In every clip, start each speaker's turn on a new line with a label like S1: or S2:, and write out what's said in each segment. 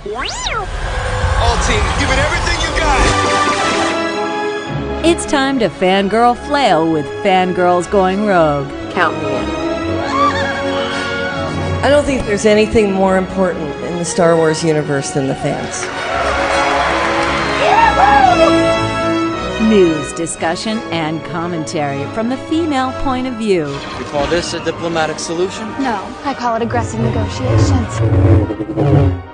S1: All team, give it everything you got.
S2: It's time to fangirl flail with Fangirls Going Rogue.
S3: Count me in. I don't think there's anything more important in the Star Wars universe than the fans.
S2: News, discussion, and commentary from the female point of view.
S4: You call this a diplomatic solution?
S5: No, I call it aggressive negotiations.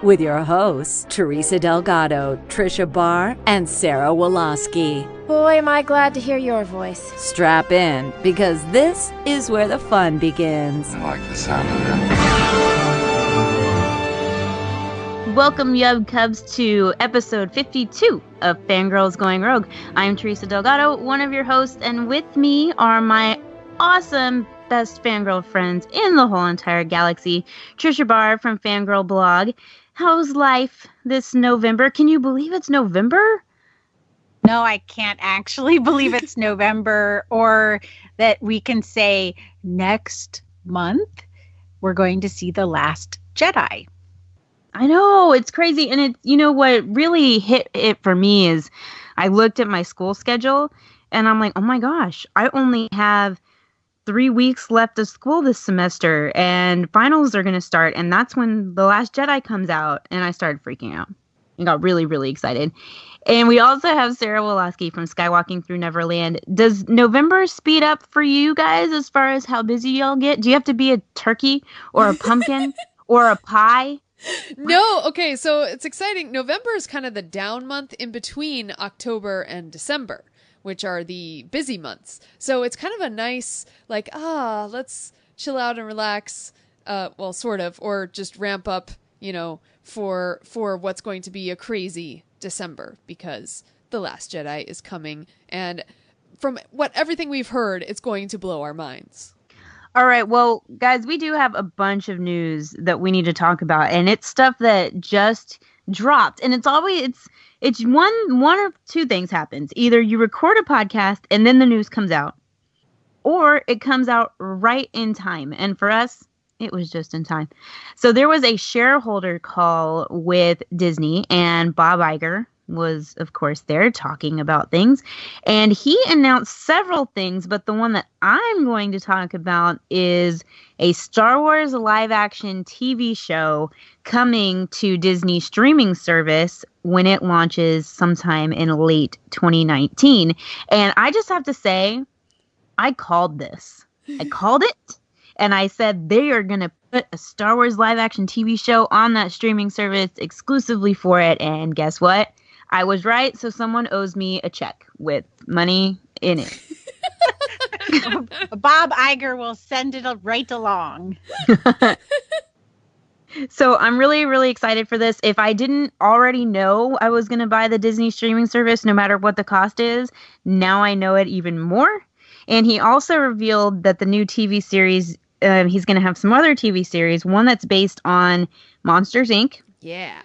S2: With your hosts, Teresa Delgado, Tricia Barr, and Sarah Woloski.
S5: Boy, am I glad to hear your voice.
S2: Strap in, because this is where the fun begins.
S1: I like the sound of that.
S6: Welcome, Yub Cubs, to episode 52 of Fangirls Going Rogue. I'm Teresa Delgado, one of your hosts, and with me are my awesome best fangirl friends in the whole entire galaxy, Tricia Barr from Fangirl Blog. How's life this November? Can you believe it's November?
S7: No, I can't actually believe it's November, or that we can say next month we're going to see The Last Jedi.
S6: I know, it's crazy. And you know what really hit it for me is I looked at my school schedule and I'm like, oh my gosh, I only have 3 weeks left of school this semester and finals are going to start. And that's when The Last Jedi comes out. And I started freaking out and got really, really excited. And we also have Sarah Woloski from Skywalking Through Neverland. Does November speed up for you guys as far as how busy y'all get? Do you have to be a turkey or a pumpkin or a pie?
S8: No, okay, so it's exciting. November is kind of the down month in between October and December, which are the busy months. So it's kind of a nice, like, let's chill out and relax, well, sort of, or just ramp up, you know, for what's going to be a crazy December, because The Last Jedi is coming, and from everything we've heard, it's going to blow our minds.
S6: All right, well, guys, we do have a bunch of news that we need to talk about, and it's stuff that just dropped. And it's always it's one of two things happens. Either you record a podcast and then the news comes out, or it comes out right in time. And for us, it was just in time. So there was a shareholder call with Disney, and Bob Iger was, of course, there talking about things. And he announced several things, but the one that I'm going to talk about is a Star Wars live-action TV show coming to Disney streaming service when it launches sometime in late 2019. And I just have to say, I called this. I called it, and I said they are going to put a Star Wars live-action TV show on that streaming service exclusively for it. And guess what? I was right, so someone owes me a check with money in it.
S7: Bob Iger will send it right along.
S6: So I'm really, really excited for this. If I didn't already know I was going to buy the Disney streaming service, no matter what the cost is, now I know it even more. And he also revealed that the new TV series, he's going to have some other TV series, one that's based on Monsters, Inc.
S8: Yeah.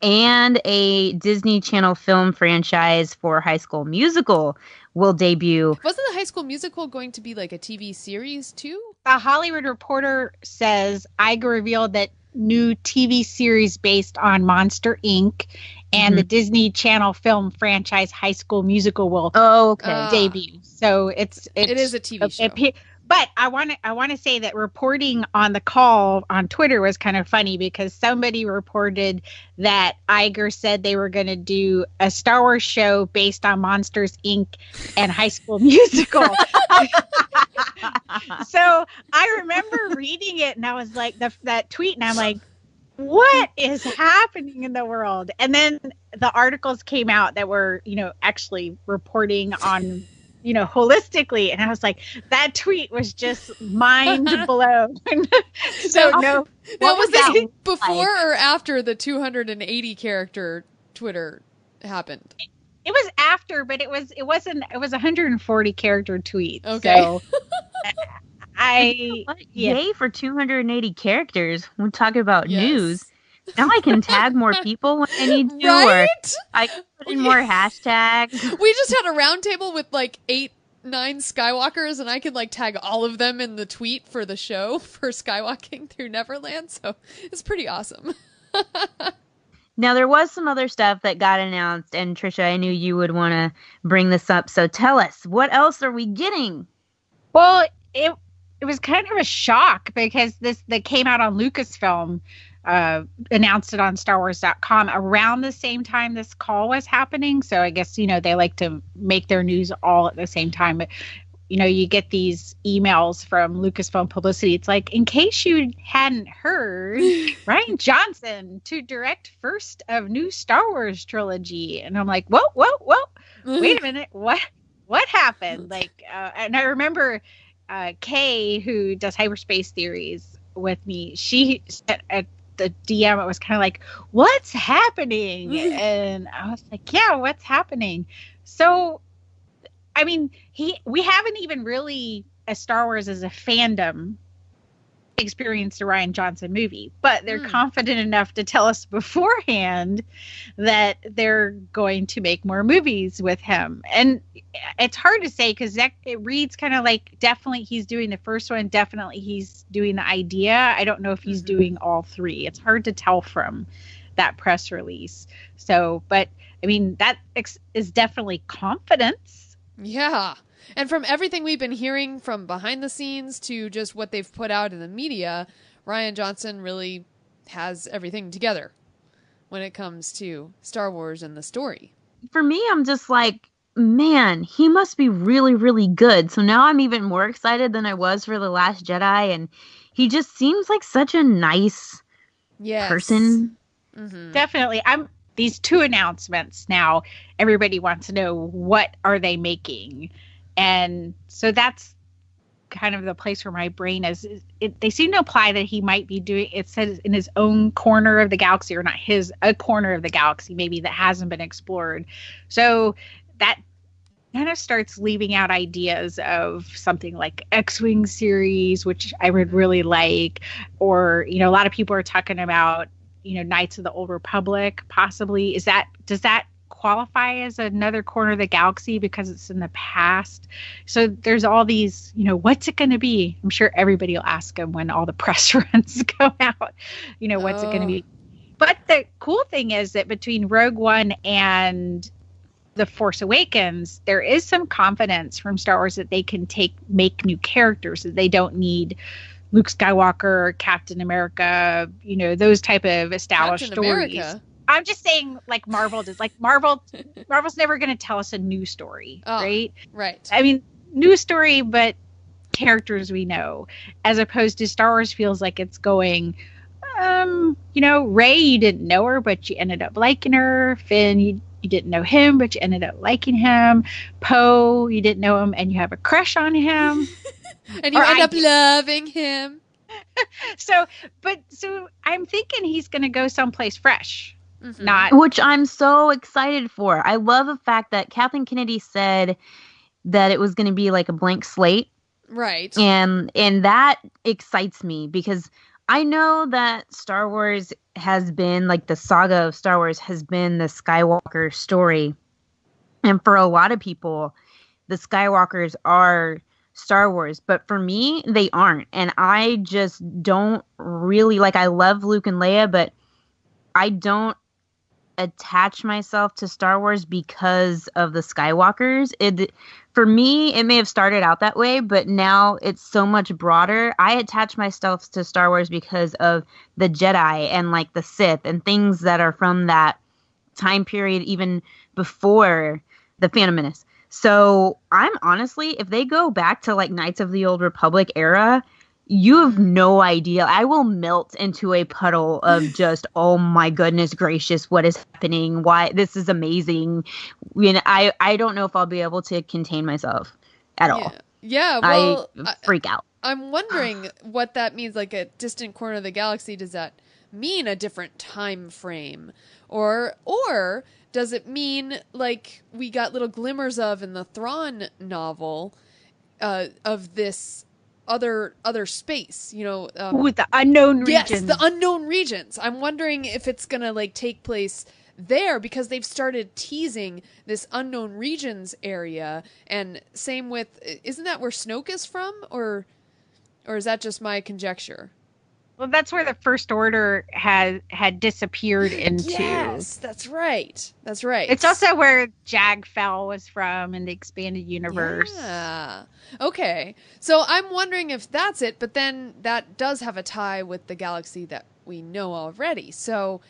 S6: And a Disney Channel film franchise for High School Musical will debut.
S8: Wasn't the High School Musical going to be like a TV series too?
S7: The Hollywood Reporter says Iger revealed that new TV series based on Monster Inc. and the Disney Channel film franchise High School Musical will debut. So it
S8: is a TV show.
S7: But I want to say that reporting on the call on Twitter was kind of funny, because somebody reported that Iger said they were going to do a Star Wars show based on Monsters, Inc. and High School Musical. So I remember reading it, and I was like, that tweet, and I'm like, what is happening in the world? And then the articles came out that were, actually reporting on, holistically. And I was like, that tweet was just mind blown. So
S8: no. Now, was this before or after the 280 character Twitter happened?
S7: It was after, but it was a 140 character tweet.
S8: Okay.
S7: So
S6: Yay for 280 characters. We're talking about news. Now I can tag more people when I need to,
S8: right?
S6: or I can put in more hashtags.
S8: We just had a round table with like 8-9 Skywalkers, and I could like tag all of them in the tweet for the show for Skywalking Through Neverland. So it's pretty awesome.
S6: Now, there was some other stuff that got announced, and Tricia, I knew you would want to bring this up. So tell us, what else are we getting?
S7: Well, it was kind of a shock because that came out on Lucasfilm, announced it on StarWars.com around the same time this call was happening. So I guess, they like to make their news all at the same time. But, you get these emails from Lucasfilm Publicity. It's like, in case you hadn't heard, Rian Johnson to direct first of new Star Wars trilogy. And I'm like, whoa, wait a minute. What happened? And I remember Kay, who does hyperspace theories with me, she said at the DM, it was kind of like, what's happening? And I was like, yeah, what's happening? So, I mean, we haven't even really, as Star Wars as a fandom, experienced a Rian Johnson movie, but they're confident enough to tell us beforehand that they're going to make more movies with him. And it's hard to say because it reads kind of like definitely he's doing the first one, definitely he's doing the idea. I don't know if he's doing all three. It's hard to tell from that press release. So, but I mean, that is definitely confidence.
S8: Yeah. And from everything we've been hearing from behind the scenes to just what they've put out in the media, Rian Johnson really has everything together when it comes to Star Wars and the story.
S6: For me, I'm just like, man, he must be really, really good. So now I'm even more excited than I was for The Last Jedi. And he just seems like such a nice person.
S8: Mm-hmm.
S7: Definitely. These two announcements now, everybody wants to know, what are they making? And so that's kind of the place where my brain is. They seem to imply that he might be doing, it says in his own corner of the galaxy, or not a corner of the galaxy, maybe that hasn't been explored. So that kind of starts leaving out ideas of something like X-Wing series, which I would really like. Or, a lot of people are talking about, Knights of the Old Republic, possibly. Does that qualify as another corner of the galaxy because it's in the past? So there's all these, what's it going to be? I'm sure everybody will ask him when all the press runs go out, what's it going to be? But the cool thing is that between Rogue One and The Force Awakens, there is some confidence from Star Wars that they can make new characters, that they don't need Luke Skywalker, Captain America, those type of established
S8: Captain
S7: stories.
S8: America?
S7: I'm just saying, like Marvel does. Like Marvel's never going to tell us a new story, right?
S8: Right.
S7: I mean, new story, but characters we know, as opposed to Star Wars feels like it's going, Rey, you didn't know her, but you ended up liking her. Finn, you didn't know him, but you ended up liking him. Poe, you didn't know him, and you have a crush on him.
S8: And you end up loving him.
S7: So I'm thinking he's going to go someplace fresh.
S6: Mm-hmm. Which I'm so excited for. I love the fact that Kathleen Kennedy said that it was going to be like a blank slate.
S8: Right.
S6: And that excites me because I know that Star Wars has been, like, the saga of Star Wars has been the Skywalker story. And for a lot of people, the Skywalkers are Star Wars. But for me, they aren't. And I just don't really, like, I love Luke and Leia, but I don't attach myself to Star Wars because of the Skywalkers. For me, it may have started out that way, but now it's so much broader. I attach myself to Star Wars because of the Jedi and, like, the Sith and things that are from that time period, even before the Phantom Menace. So I'm honestly, if they go back to, like, Knights of the Old Republic era, you have no idea. I will melt into a puddle of just, oh my goodness gracious, what is happening? Why? This is amazing. I don't know if I'll be able to contain myself at all.
S8: Yeah, well,
S6: I freak out.
S8: I'm wondering what that means, like a distant corner of the galaxy. Does that mean a different time frame? Or does it mean, like we got little glimmers of in the Thrawn novel, of this other space,
S7: with the unknown regions.
S8: Yes, the unknown regions. I'm wondering if it's gonna, like, take place there because they've started teasing this unknown regions area, and same with, isn't that where Snoke is from, or is that just my conjecture?
S7: Well, that's where the First Order had disappeared into.
S8: Yes, that's right. That's right.
S7: It's also where Jagfell was from in the expanded universe.
S8: Yeah. Okay. So I'm wondering if that's it, but then that does have a tie with the galaxy that we know already. So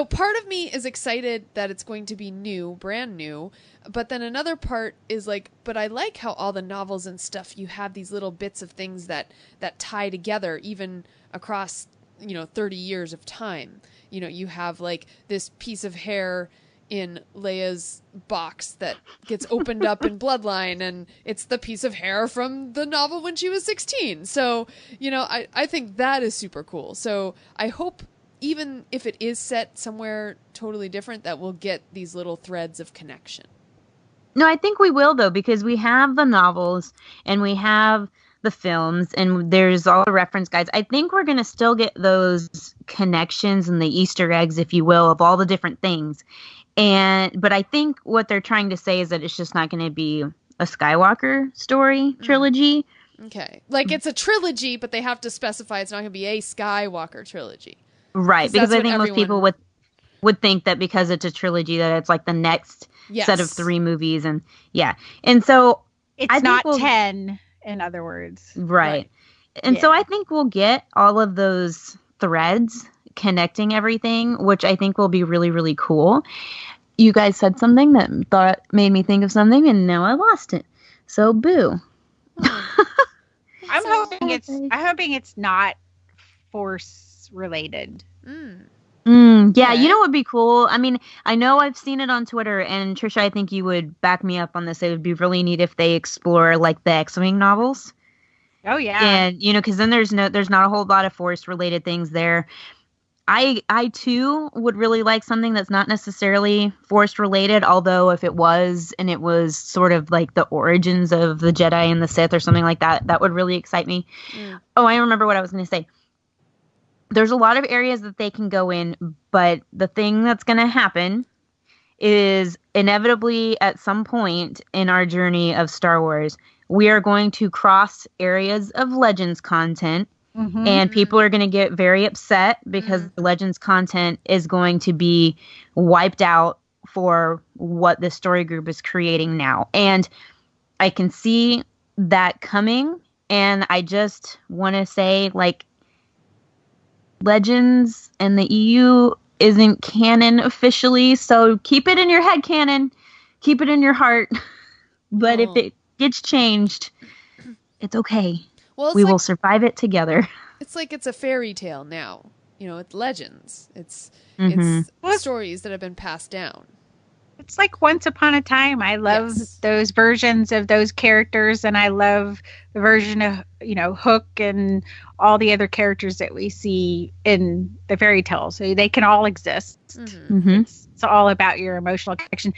S8: part of me is excited that it's going to be new, brand new, but then another part is like, but I like how all the novels and stuff, you have these little bits of things that tie together even across, 30 years of time. You have like this piece of hair in Leia's box that gets opened up in Bloodline, and it's the piece of hair from the novel when she was 16. So, I think that is super cool. So I hope, even if it is set somewhere totally different, that we'll get these little threads of connection.
S6: No, I think we will, though, because we have the novels and we have the films and there's all the reference guides. I think we're going to still get those connections and the Easter eggs, if you will, of all the different things. But I think what they're trying to say is that it's just not going to be a Skywalker story trilogy.
S8: Okay. Like it's a trilogy, but they have to specify it's not going to be a Skywalker trilogy.
S6: Right, because I think most people would think that because it's a trilogy that it's like the next set of 3 movies, and so
S7: it's not 10, in other words.
S6: Right. And so I think we'll get all of those threads connecting everything, which I think will be really, really cool. You guys said something that made me think of something, and now I lost it. So boo.
S7: I'm hoping it's not Force related.
S6: Yeah, you know what would be cool? I mean, I know I've seen it on Twitter, and Tricia, I think you would back me up on this. It would be really neat if they explore like the X-Wing novels.
S7: Oh yeah.
S6: And because then there's not a whole lot of Force related things there. I too would really like something that's not necessarily Force related, although if it was, and it was sort of like the origins of the Jedi and the Sith or something like that, that would really excite me. Oh, I remember what I was going to say. There's a lot of areas that they can go in, but the thing that's going to happen is inevitably at some point in our journey of Star Wars, we are going to cross areas of Legends content, and people are going to get very upset because the Legends content is going to be wiped out for what the story group is creating now. And I can see that coming, and I just want to say, like, Legends and the EU isn't canon officially, so keep it in your head canon, keep it in your heart. But if it gets changed, it's okay. Well, we will survive it together.
S8: It's like it's a fairy tale now. It's legends. It's stories that have been passed down.
S7: It's like Once Upon a Time. I love those versions of those characters, and I love the version of, Hook and all the other characters that we see in the fairy tale. So they can all exist. It's all about your emotional connection.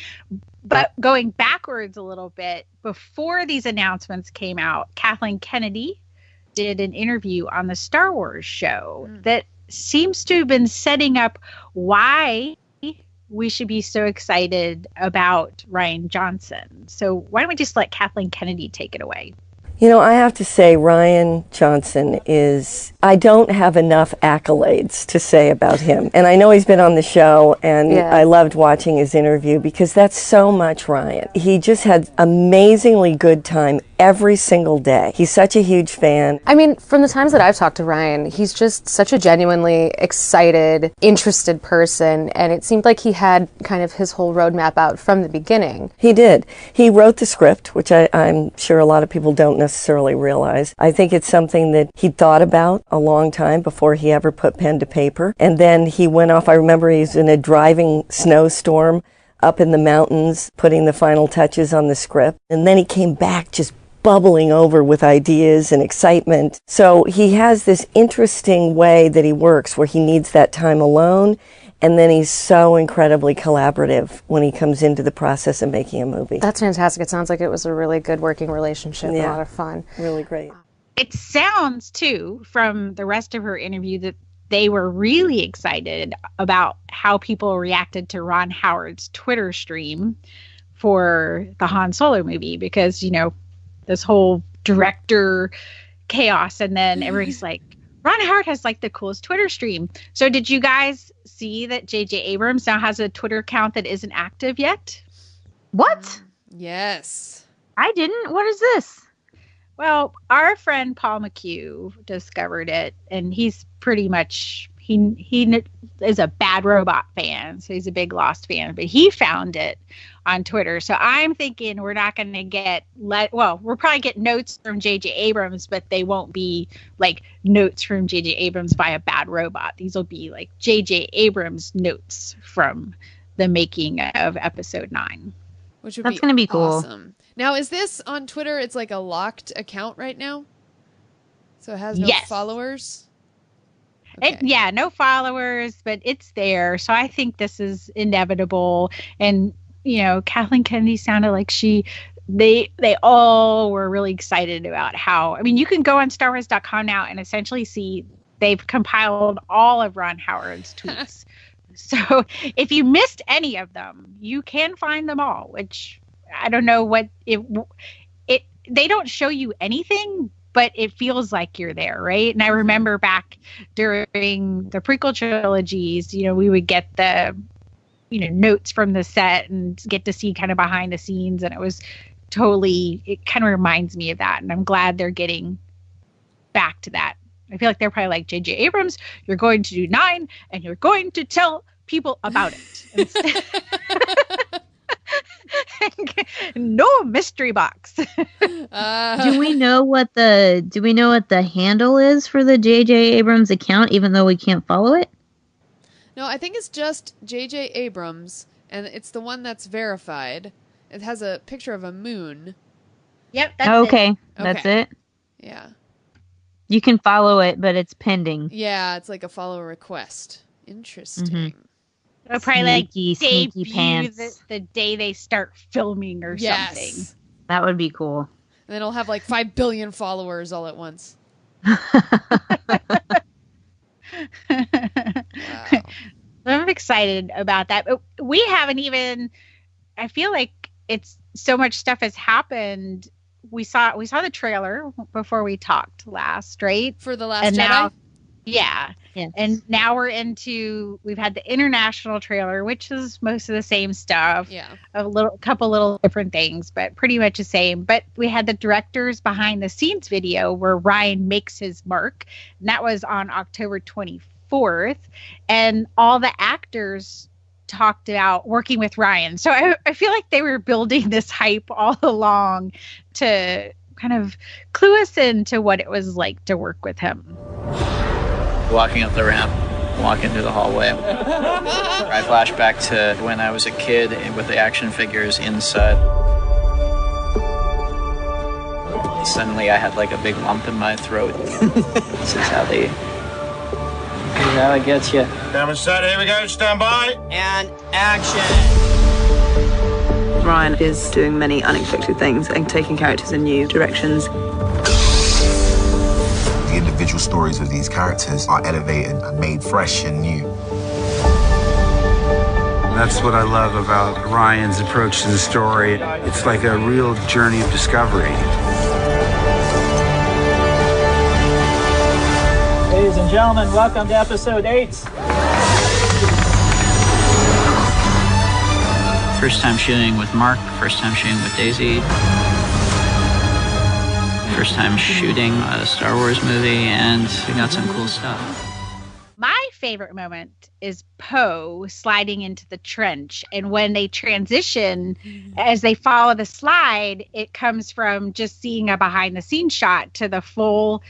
S7: But going backwards a little bit, before these announcements came out, Kathleen Kennedy did an interview on the Star Wars show that seems to have been setting up why we should be so excited about Rian Johnson. So why don't we just let Kathleen Kennedy take it away?
S3: I have to say Rian Johnson I don't have enough accolades to say about him. And I know he's been on the show, and I loved watching his interview because that's so much Rian. He just had amazingly good time every single day. He's such a huge fan.
S9: I mean, from the times that I've talked to Rian, he's just such a genuinely excited, interested person, and it seemed like he had kind of his whole roadmap out from the beginning.
S3: He did. He wrote the script, which I'm sure a lot of people don't necessarily realize. I think it's something that he thought about a long time before he ever put pen to paper. And then he went off. I remember he was in a driving snowstorm up in the mountains, putting the final touches on the script. And then he came back just bubbling over with ideas and excitement. So he has this interesting way that he works where he needs that time alone, and then he's so incredibly collaborative when he comes into the process of making a movie.
S9: That's fantastic. It sounds like it was a really good working relationship, a lot of fun.
S3: Really great.
S7: It sounds, too, from the rest of her interview that they were really excited about how people reacted to Ron Howard's Twitter stream for the Han Solo movie because, this whole director chaos, and then everybody's like, Ron Howard has like the coolest Twitter stream. So did you guys see that J.J. Abrams now has a Twitter account that isn't active yet?
S6: What?
S8: Yes.
S6: I didn't. What is this?
S7: Well, our friend Paul McHugh discovered it, and he's pretty much he is a Bad Robot fan, so he's a big Lost fan. But he found it on Twitter, so I'm thinking we're not going to get we'll probably get notes from J.J. Abrams, but they won't be like notes from J.J. Abrams by a Bad Robot. These will be like J.J. Abrams notes from the making of Episode 9.
S8: Which would
S6: That's going to be cool.
S8: awesome. Now, is this on Twitter? It's like a locked account right now? So it has no followers?
S7: Okay. No followers, but it's there. So I think this is inevitable. And, Kathleen Kennedy sounded like they all were really excited about how, you can go on StarWars.com now and essentially see they've compiled all of Ron Howard's tweets. So if you missed any of them, you can find them all, which I don't know what they don't show you anything, but it feels like you're there, right? And I remember back during the prequel trilogies, we would get the, notes from the set and get to see kind of behind the scenes. And it kind of reminds me of that. And I'm glad they're getting back to that. I feel like they're probably like, J.J. Abrams, you're going to do 9 and you're going to tell people about it. No mystery box.
S6: Do we know what the handle is for the J.J. Abrams account, even though we can't follow it?
S8: No, I think it's just J.J. Abrams, and it's the one that's verified. It has a picture of a moon.
S7: Yep, that's it.
S6: That's it.
S8: Yeah.
S6: You can follow it, but it's pending.
S8: Yeah, it's like a follow request. Interesting.
S6: Mm-hmm.
S7: It'll probably
S6: sneaky pants.
S7: The day they start filming or something.
S6: That would be cool.
S8: And then it'll have like 5 billion followers all at once. Wow.
S7: I'm excited about that. But we haven't even, I feel like it's so much stuff has happened. We saw the trailer before we talked last, right?
S8: For The Last Jedi?
S7: Yeah.
S6: Yes.
S7: And now we've had the international trailer, which is most of the same stuff.
S8: Yeah.
S7: A couple little different things, but pretty much the same. But we had the director's behind the scenes video where Ryan makes his mark. And that was on October 24th. And all the actors talked about working with Ryan. So I feel like they were building this hype all along to kind of clue us into what it was like to work with him.
S10: Walking up the ramp, walking through the hallway. I flash back to when I was a kid with the action figures inside. Suddenly I had like a big lump in my throat. This is how it gets you.
S1: Camera set, here we go, stand by.
S4: And action!
S11: Ryan is doing many unexpected things and taking characters in new directions.
S12: The individual stories of these characters are elevated and made fresh and new.
S13: That's what I love about Ryan's approach to the story. It's like a real journey of discovery.
S14: Ladies and gentlemen, welcome to episode 8.
S10: First time shooting with Mark, first time shooting with Daisy. First time shooting a Star Wars movie, and we got some cool stuff.
S7: My favorite moment is Poe sliding into the trench. And when they transition, as they follow the slide, it comes from just seeing a behind the scenes shot to the full,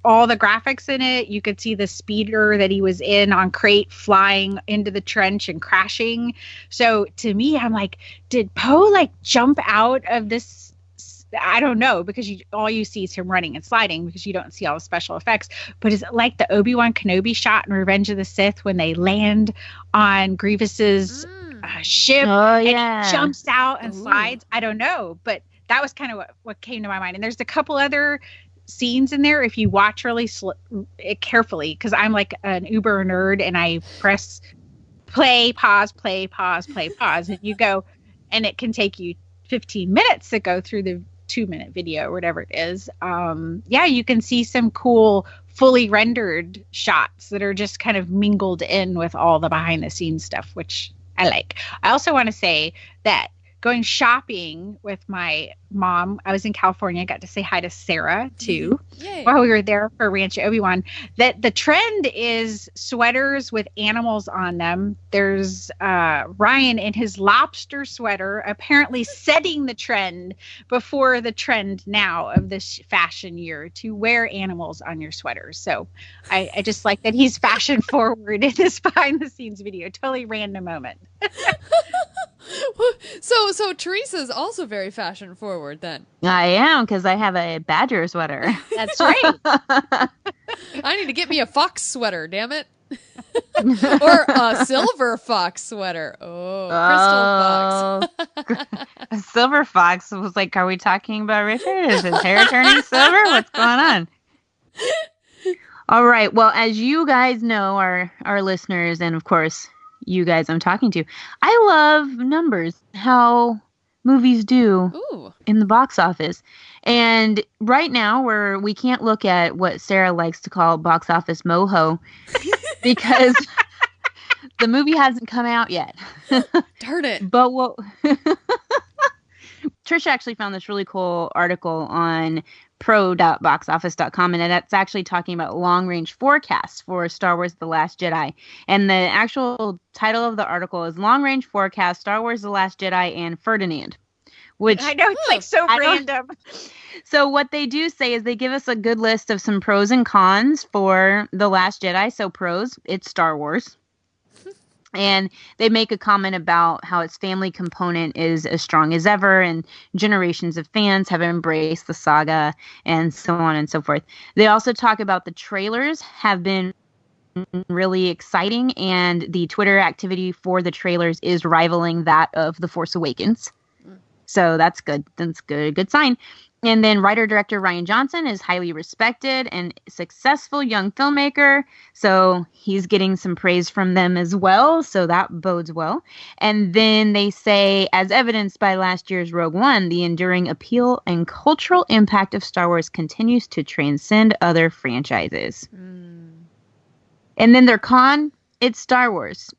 S7: all the graphics in it. You could see the speeder that he was in on Crate flying into the trench and crashing. So to me, I'm like, did Poe like jump out of this? I don't know, because all you see is him running and sliding because you don't see all the special effects. But is it like the Obi-Wan Kenobi shot in Revenge of the Sith when they land on Grievous's ship and he jumps out and slides? I don't know, but that was kind of what came to my mind. And there's a couple other scenes in there if you watch really carefully, because I'm like an uber nerd and I press play, pause, and you go, and it can take you 15 minutes to go through 2-minute video or whatever it is. Yeah, you can see some cool fully rendered shots that are just kind of mingled in with all the behind the scenes stuff, which I like. I also want to say that going shopping with my mom, I was in California, I got to say hi to Sarah too while we were there for Rancho Obi-Wan. That the trend is sweaters with animals on them. There's Ryan in his lobster sweater apparently setting the trend before the trend now of this fashion year to wear animals on your sweaters. So I just like that he's fashion forward in this behind the scenes video. Totally random moment.
S8: So Teresa's also very fashion forward then.
S6: I am, because I have a badger sweater.
S7: That's right.
S8: I need to get me a fox sweater, damn it. Or a silver fox sweater. Oh, crystal fox.
S6: A silver fox. Was like, are we talking about Richard? Is his hair turning silver? What's going on? All right. Well, as you guys know, our listeners, and of course, you guys I'm talking to, I love numbers, how movies do in the box office. And right now we can't look at what Sarah likes to call box office moho because the movie hasn't come out yet.
S8: Darn it.
S6: But what Tricia actually found this really cool article on pro.boxoffice.com, and that's actually talking about long-range forecasts for Star Wars The Last Jedi. And the actual title of the article is Long-Range Forecast, Star Wars The Last Jedi and Ferdinand. Which
S7: I know, it's like so random.
S6: So what they do say is they give us a good list of some pros and cons for The Last Jedi. So pros, it's Star Wars. And they make a comment about how its family component is as strong as ever, and generations of fans have embraced the saga, and so on and so forth. They also talk about the trailers have been really exciting, and the Twitter activity for the trailers is rivaling that of The Force Awakens. So that's good. That's good. Good sign. And then writer-director Rian Johnson is highly respected and successful young filmmaker. So he's getting some praise from them as well. So that bodes well. And then they say, as evidenced by last year's Rogue One, the enduring appeal and cultural impact of Star Wars continues to transcend other franchises. And then their con, it's Star Wars.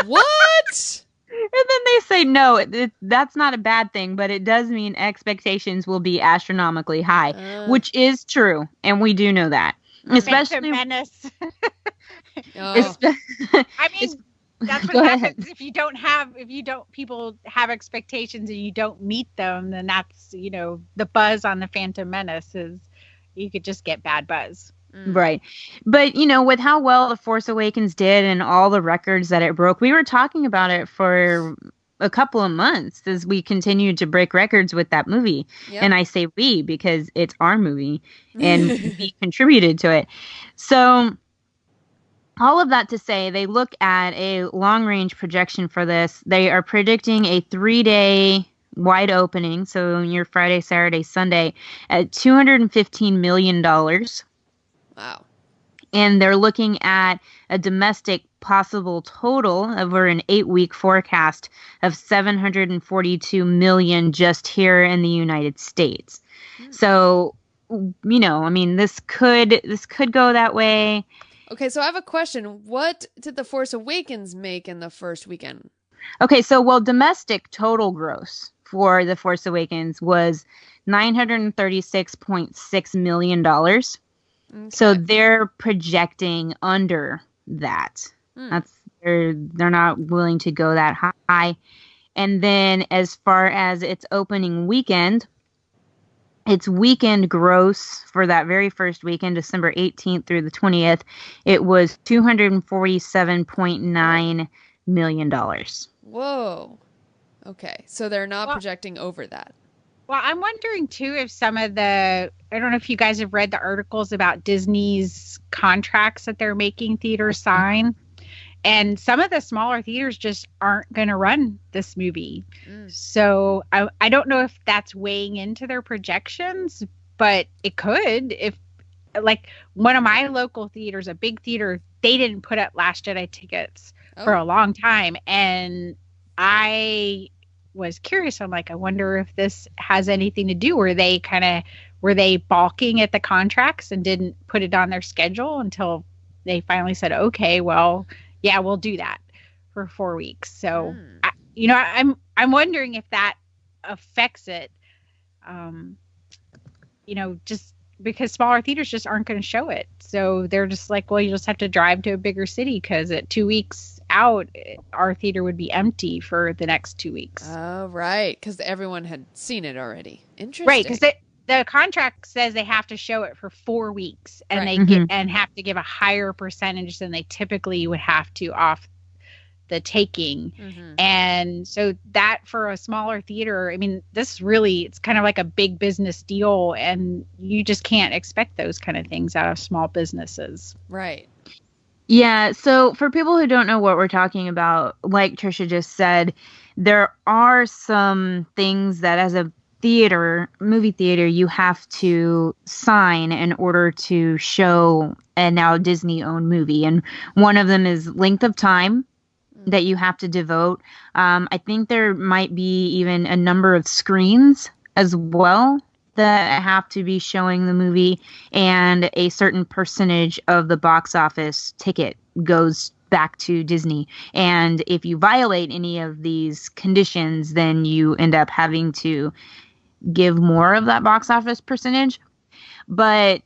S8: What?
S6: And then they say, no, that's not a bad thing, but it does mean expectations will be astronomically high, which is true. And we do know that. Especially
S7: Menace.
S8: Oh.
S7: I mean, that's what happens if people have expectations and you don't meet them, then that's, the buzz on the Phantom Menace is you could just get bad buzz.
S6: Right. But, with how well The Force Awakens did and all the records that it broke, we were talking about it for a couple of months as we continued to break records with that movie. Yep. And I say we because it's our movie and we contributed to it. So all of that to say, they look at a long-range projection for this. They are predicting a 3-day wide opening, so your Friday, Saturday, Sunday, at $215 million.
S8: Wow.
S6: And they're looking at a domestic possible total over an 8-week forecast of $742 million just here in the United States. So, this could go that way.
S8: Okay, so I have a question. What did The Force Awakens make in the first weekend?
S6: Okay, so domestic total gross for The Force Awakens was $936.6 million. Okay. So they're projecting under that. They're not willing to go that high. And then as far as its opening weekend, its weekend gross for that very first weekend, December 18th through the 20th, it was $247.9 million.
S8: Whoa. Okay. So they're not projecting over that.
S7: Well, I'm wondering, too, if some of I don't know if you guys have read the articles about Disney's contracts that they're making theaters sign. And some of the smaller theaters just aren't going to run this movie. So I don't know if that's weighing into their projections, but it could. If, like, one of my local theaters, a big theater, they didn't put up Last Jedi tickets for a long time. And I was curious. I'm like, I wonder if this has anything to do. Were they balking at the contracts and didn't put it on their schedule until they finally said, okay, well, yeah, we'll do that for 4 weeks. So, I'm wondering if that affects it. Just because smaller theaters just aren't going to show it. So they're just like, well, you just have to drive to a bigger city because at 2 weeks out, our theater would be empty for the next 2 weeks.
S8: Oh, right. Because everyone had seen it already. Interesting.
S7: Right. Because the contract says they have to show it for 4 weeks and and have to give a higher percentage than they typically would have to off the taking. And so that for a smaller theater, I mean, it's kind of like a big business deal, and you just can't expect those kind of things out of small businesses.
S8: Right.
S6: Yeah. So for people who don't know what we're talking about, like Tricia just said, there are some things that as a movie theater, you have to sign in order to show a now Disney-owned movie. And one of them is length of time that you have to devote. I think there might be even a number of screens as well that have to be showing the movie, and a certain percentage of the box office ticket goes back to Disney. And if you violate any of these conditions, then you end up having to give more of that box office percentage. But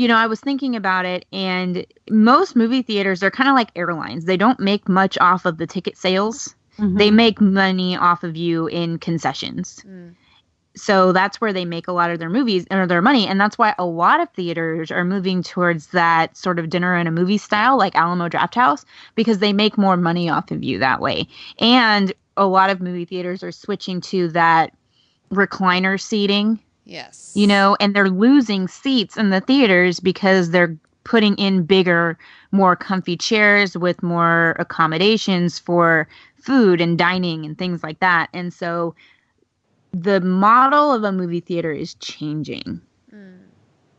S6: I was thinking about it, and most movie theaters are kind of like airlines. They don't make much off of the ticket sales. They make money off of you in concessions. So that's where they make a lot of their movies or their money. And that's why a lot of theaters are moving towards that sort of dinner and a movie style, like Alamo Drafthouse, because they make more money off of you that way. And a lot of movie theaters are switching to that recliner seating.
S8: Yes.
S6: And they're losing seats in the theaters because they're putting in bigger, more comfy chairs with more accommodations for food and dining and things like that. And so the model of a movie theater is changing.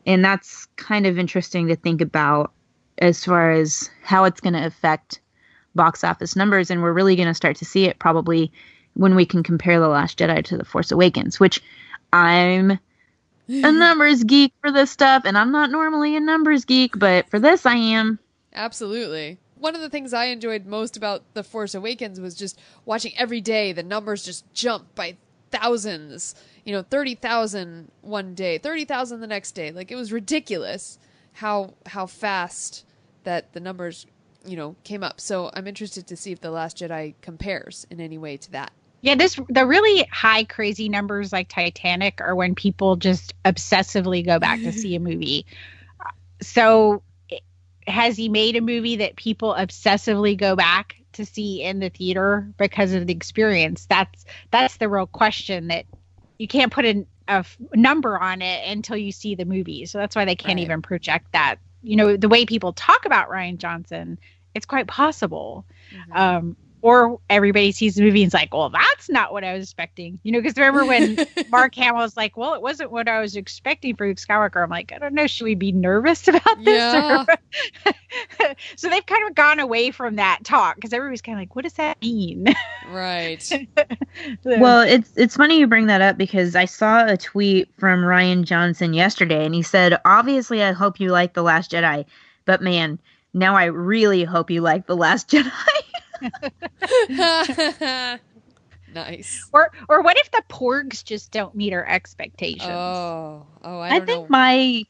S6: And that's kind of interesting to think about as far as how it's going to affect box office numbers. And we're really going to start to see it probably when we can compare The Last Jedi to The Force Awakens, which I'm a numbers geek for this stuff, and I'm not normally a numbers geek, but for this I am.
S8: Absolutely. One of the things I enjoyed most about The Force Awakens was just watching every day the numbers just jump by thousands. 30,000 one day, 30,000 the next day. Like, it was ridiculous how fast that the numbers, came up. So I'm interested to see if The Last Jedi compares in any way to that.
S7: Yeah, the really high crazy numbers like Titanic are when people just obsessively go back to see a movie. So has he made a movie that people obsessively go back to see in the theater because of the experience? That's the real question, that you can't put a number on it until you see the movie. So that's why they can't even project that. The way people talk about Rian Johnson, it's quite possible. Or everybody sees the movie and is like, well, that's not what I was expecting. Because remember when Mark Hamill was like, well, it wasn't what I was expecting for Luke Skywalker. I'm like, I don't know, should we be nervous about this?
S8: Yeah.
S7: So they've kind of gone away from that talk because everybody's kind of like, what does that mean?
S8: Right.
S6: Well, it's funny you bring that up because I saw a tweet from Rian Johnson yesterday, and he said, obviously, I hope you like The Last Jedi, but man, now I really hope you like The Last Jedi.
S8: Nice.
S7: Or what if the porgs just don't meet our expectations?
S6: I think my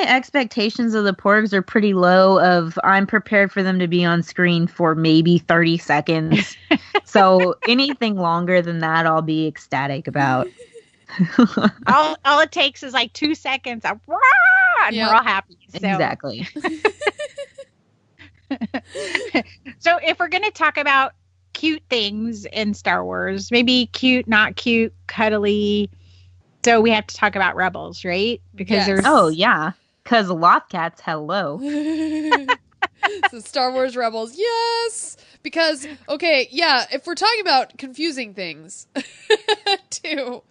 S6: expectations of the porgs are pretty low. I'm prepared for them to be on screen for maybe 30 seconds. So anything longer than that, I'll be ecstatic about.
S7: all it takes is like 2 seconds of rah, and we're all happy. So.
S6: Exactly.
S7: So if we're going to talk about cute things in Star Wars, maybe cute, not cute, cuddly, so we have to talk about Rebels, right? Because there's
S6: because Loth-cats, hello.
S8: So Star Wars Rebels, yes, because if we're talking about confusing things too,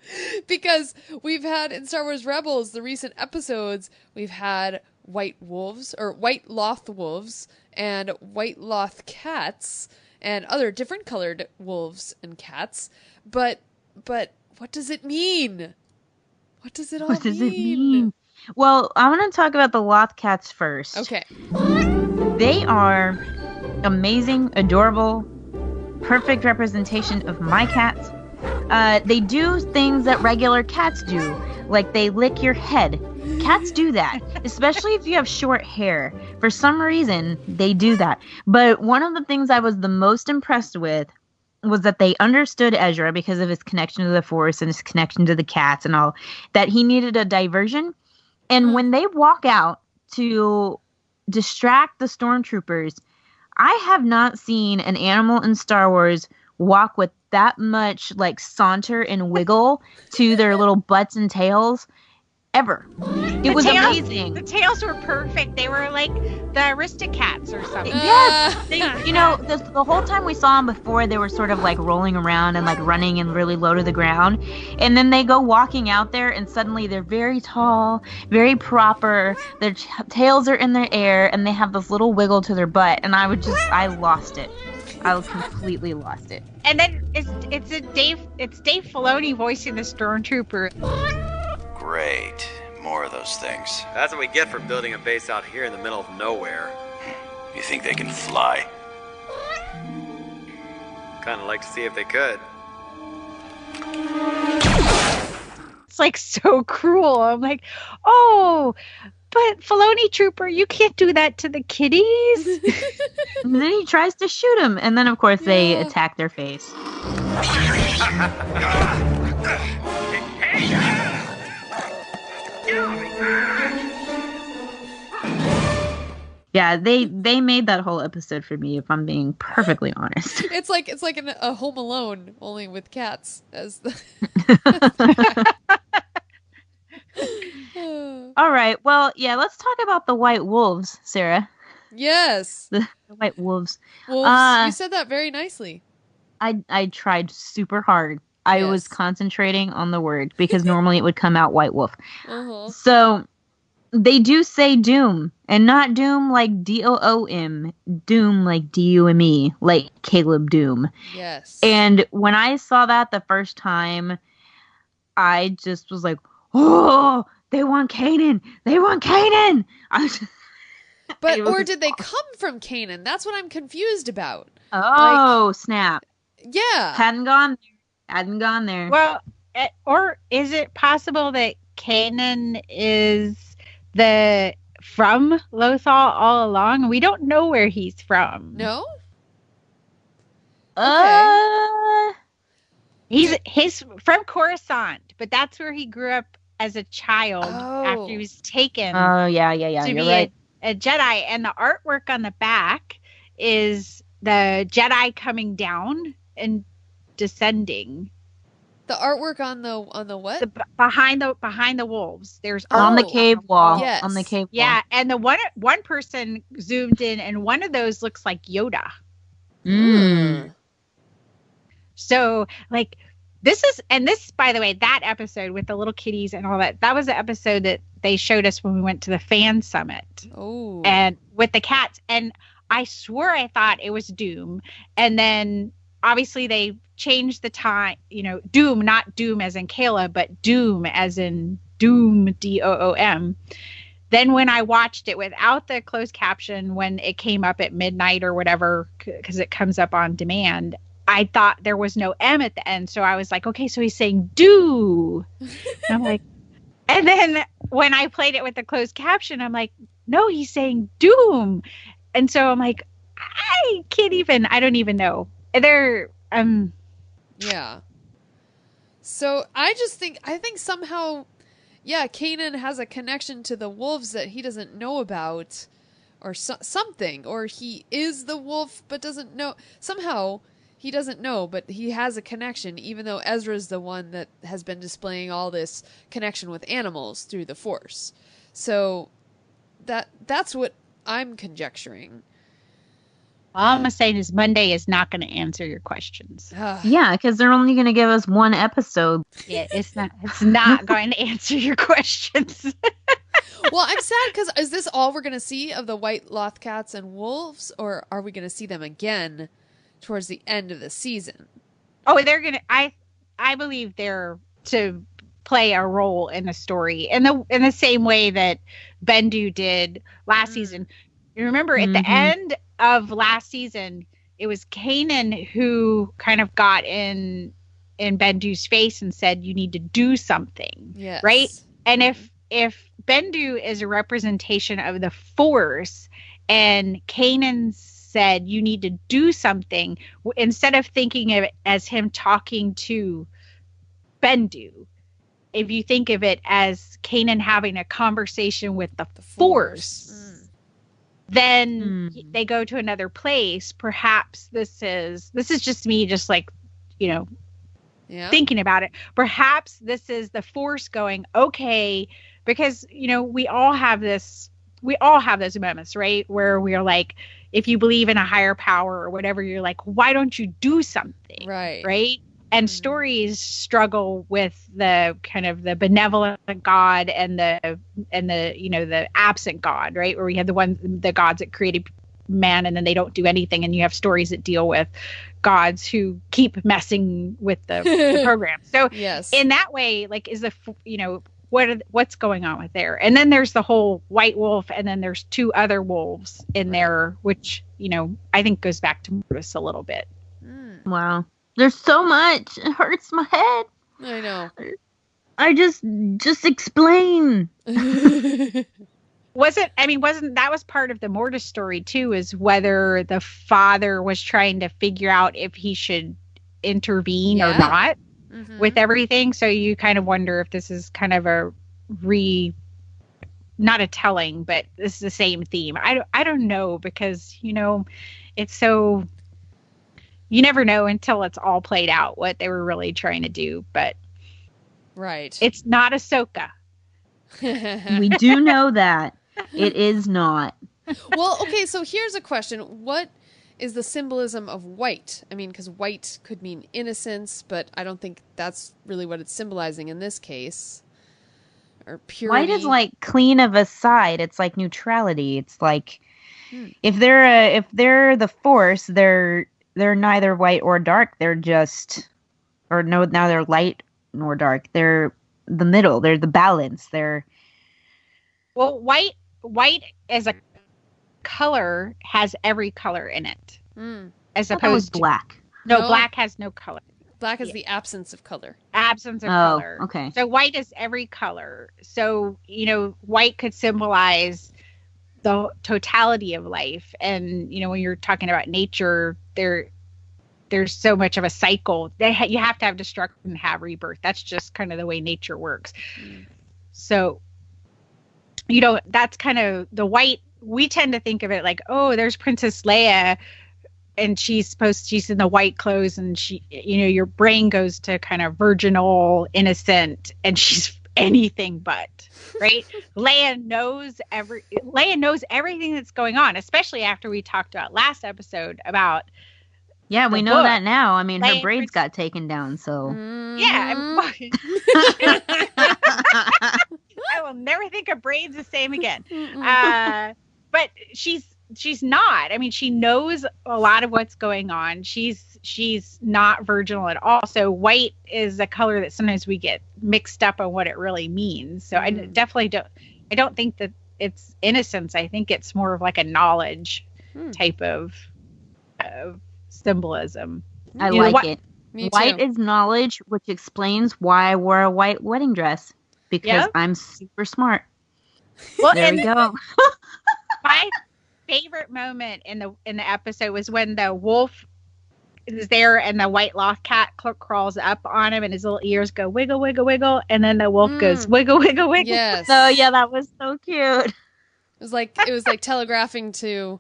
S8: because we've had in Star Wars Rebels, the recent episodes, we've had white wolves or white Loth-wolves and white Loth-cats, and other different colored wolves and cats. But what does it mean? What does it all
S6: What does it mean? Well, I want to talk about the Loth cats first.
S8: Okay.
S6: They are amazing, adorable, perfect representation of my cats. They do things that regular cats do, like they lick your head. Cats do that, especially if you have short hair. For some reason, they do that. But one of the things I was the most impressed with was that they understood Ezra because of his connection to the Force and his connection to the cats and all, that he needed a diversion. And when they walk out to distract the stormtroopers, I have not seen an animal in Star Wars walk with that much like saunter and wiggle to their little butts and tails ever. It was amazing.
S7: The tails were perfect. They were like the Aristocats or something.
S6: Yes. The whole time we saw them before, they were sort of like rolling around and like running and really low to the ground. And then they go walking out there and suddenly they're very tall, very proper. Their tails are in the air and they have this little wiggle to their butt. And I lost it. I was completely lost it.
S7: And then it's Dave Filoni voicing the stormtrooper.
S15: Great. More of those things.
S16: That's what we get for building a base out here in the middle of nowhere.
S15: You think they can fly?
S16: Kind of like to see if they could.
S7: It's like so cruel. I'm like, oh, but Filoni Trooper, you can't do that to the kitties.
S6: And then he tries to shoot him, and then of course they attack their face. Yeah, they made that whole episode for me, if I'm being perfectly honest.
S8: It's like a Home Alone, only with cats as the.
S6: All right, well, yeah, let's talk about the White Wolves, Sarah.
S8: Yes,
S6: the White Wolves.
S8: Wolves. You said that very nicely.
S6: I tried super hard. I was concentrating on the word because normally it would come out White Wolf. Uh-huh. So they do say Doom, and not Doom like Doom, Doom like Dume, like Caleb Doom.
S8: Yes.
S6: And when I saw that the first time, I just was like, oh, they want Kanan. They want Kanan.
S8: But or did they come from Kanan? That's what I'm confused about.
S6: Oh, snap.
S8: Yeah.
S6: Hadn't gone there.
S7: Well, or is it possible that Kanan is from Lothal all along? We don't know where he's from.
S8: No?
S7: He's from Coruscant, but that's where he grew up as a child after he was taken.
S6: Oh, yeah.
S7: To
S6: You're
S7: be
S6: right.
S7: a Jedi. And the artwork on the back is the Jedi coming down and descending.
S8: The artwork on the what?
S7: Behind the wolves. There's
S6: on the cave wall.
S8: Yes.
S6: On the cave wall.
S7: Yeah, and the one person zoomed in, and one of those looks like Yoda. So like this, by the way, that episode with the little kitties and all that was the episode that they showed us when we went to the fan summit.
S8: Oh.
S7: And with the cats, and I swore I thought it was Doom, and then obviously they changed the time, Doom, not Doom as in Kayla, but Doom as in Doom, Doom. Then when I watched it without the closed caption, when it came up at midnight or whatever, because it comes up on demand, I thought there was no M at the end. So I was like, okay, so he's saying do. I'm like, and then when I played it with the closed caption, I'm like, no, he's saying Doom. And so I'm like, I don't even know. They're
S8: yeah. So I think somehow, yeah, Kanan has a connection to the wolves that he doesn't know about, or something, or he is the wolf but doesn't know. Somehow he doesn't know, but he has a connection, even though Ezra's the one that has been displaying all this connection with animals through the Force. So that's what I'm conjecturing.
S7: All I'm saying is Monday is not going to answer your questions.
S6: Yeah, because they're only going to give us one episode.
S7: Yeah, it's not going to answer your questions.
S8: Well, I'm sad because is this all we're going to see of the white Loth cats and wolves, or are we going to see them again towards the end of the season.
S7: Oh, they're gonna. I believe they're to play a role in the story in the same way that Bendu did last season. You remember at the end of last season, it was Kanan who kind of got in Bendu's face and said, "You need to do something."
S8: Yes.
S7: Right? And if Bendu is a representation of the Force, and Kanan said, "You need to do something," instead of thinking of it as him talking to Bendu, if you think of it as Kanan having a conversation with the Force, then they go to another place. Perhaps this is just me, just like, thinking about it. Perhaps this is the Force going, okay, because, we all have those moments, right? Where we are like, if you believe in a higher power or whatever, you're like, why don't you do something? Right. And stories struggle with the kind of the benevolent God and the the absent God, right? Where we have the gods that created man and then they don't do anything, and you have stories that deal with gods who keep messing with the program. So
S8: yes.
S7: In that way, like, is what's going on with there? And then there's the whole white wolf, and then there's two other wolves in there, which I think goes back to Mortis a little bit.
S6: Wow. There's so much. It hurts my head.
S8: I know.
S6: I just explain.
S7: Wasn't that was part of the Mortis story too, is whether the father was trying to figure out if he should intervene or not with everything. So you kind of wonder if this is kind of not a telling, but this is the same theme. I don't know, because it's so, you never know until it's all played out what they were really trying to do. But
S8: right,
S7: it's not Ahsoka.
S6: We do know that it is not.
S8: Well, okay, so here's a question: what is the symbolism of white? I mean, because white could mean innocence, but I don't think that's really what it's symbolizing in this case. Or purity.
S6: White is like clean of a side. It's like neutrality. It's like if they're the Force, they're neither white or dark. They're just, or no, now they're light nor dark. They're the middle. They're the balance.
S7: Well, white as a color has every color in it, as opposed to
S6: black.
S7: No, black has no color.
S8: Black is the absence of color.
S7: Absence of color.
S6: Okay.
S7: So white is every color. So white could symbolize the totality of life, and when you're talking about nature, there's so much of a cycle. You have to have destruction and have rebirth. That's just kind of the way nature works. So, that's kind of the white. We tend to think of it like, oh, there's Princess Leia, and she's in the white clothes, and she, your brain goes to kind of virginal, innocent, and she's anything but, right? Leia knows everything that's going on, especially after we talked about last episode about.
S6: Yeah, we know
S7: book.
S6: That now. I mean,
S7: Leia
S6: her braids got taken down, so.
S7: Yeah. I will never think of braids the same again. But she's not. I mean, she knows a lot of what's going on. She's not virginal at all. So white is a color that sometimes we get mixed up on what it really means. So I definitely don't think that it's innocence. I think it's more of like a knowledge type of symbolism.
S6: I like it. White is knowledge, which explains why I wore a white wedding dress, because I'm super smart.
S7: Well,
S6: there we go.
S7: My favorite moment in the episode was when the wolf is there and the white loth cat crawls up on him and his little ears go wiggle, wiggle, wiggle, and then the wolf goes wiggle, wiggle, wiggle.
S8: Yes.
S6: Oh yeah, that was so cute.
S8: It was like telegraphing to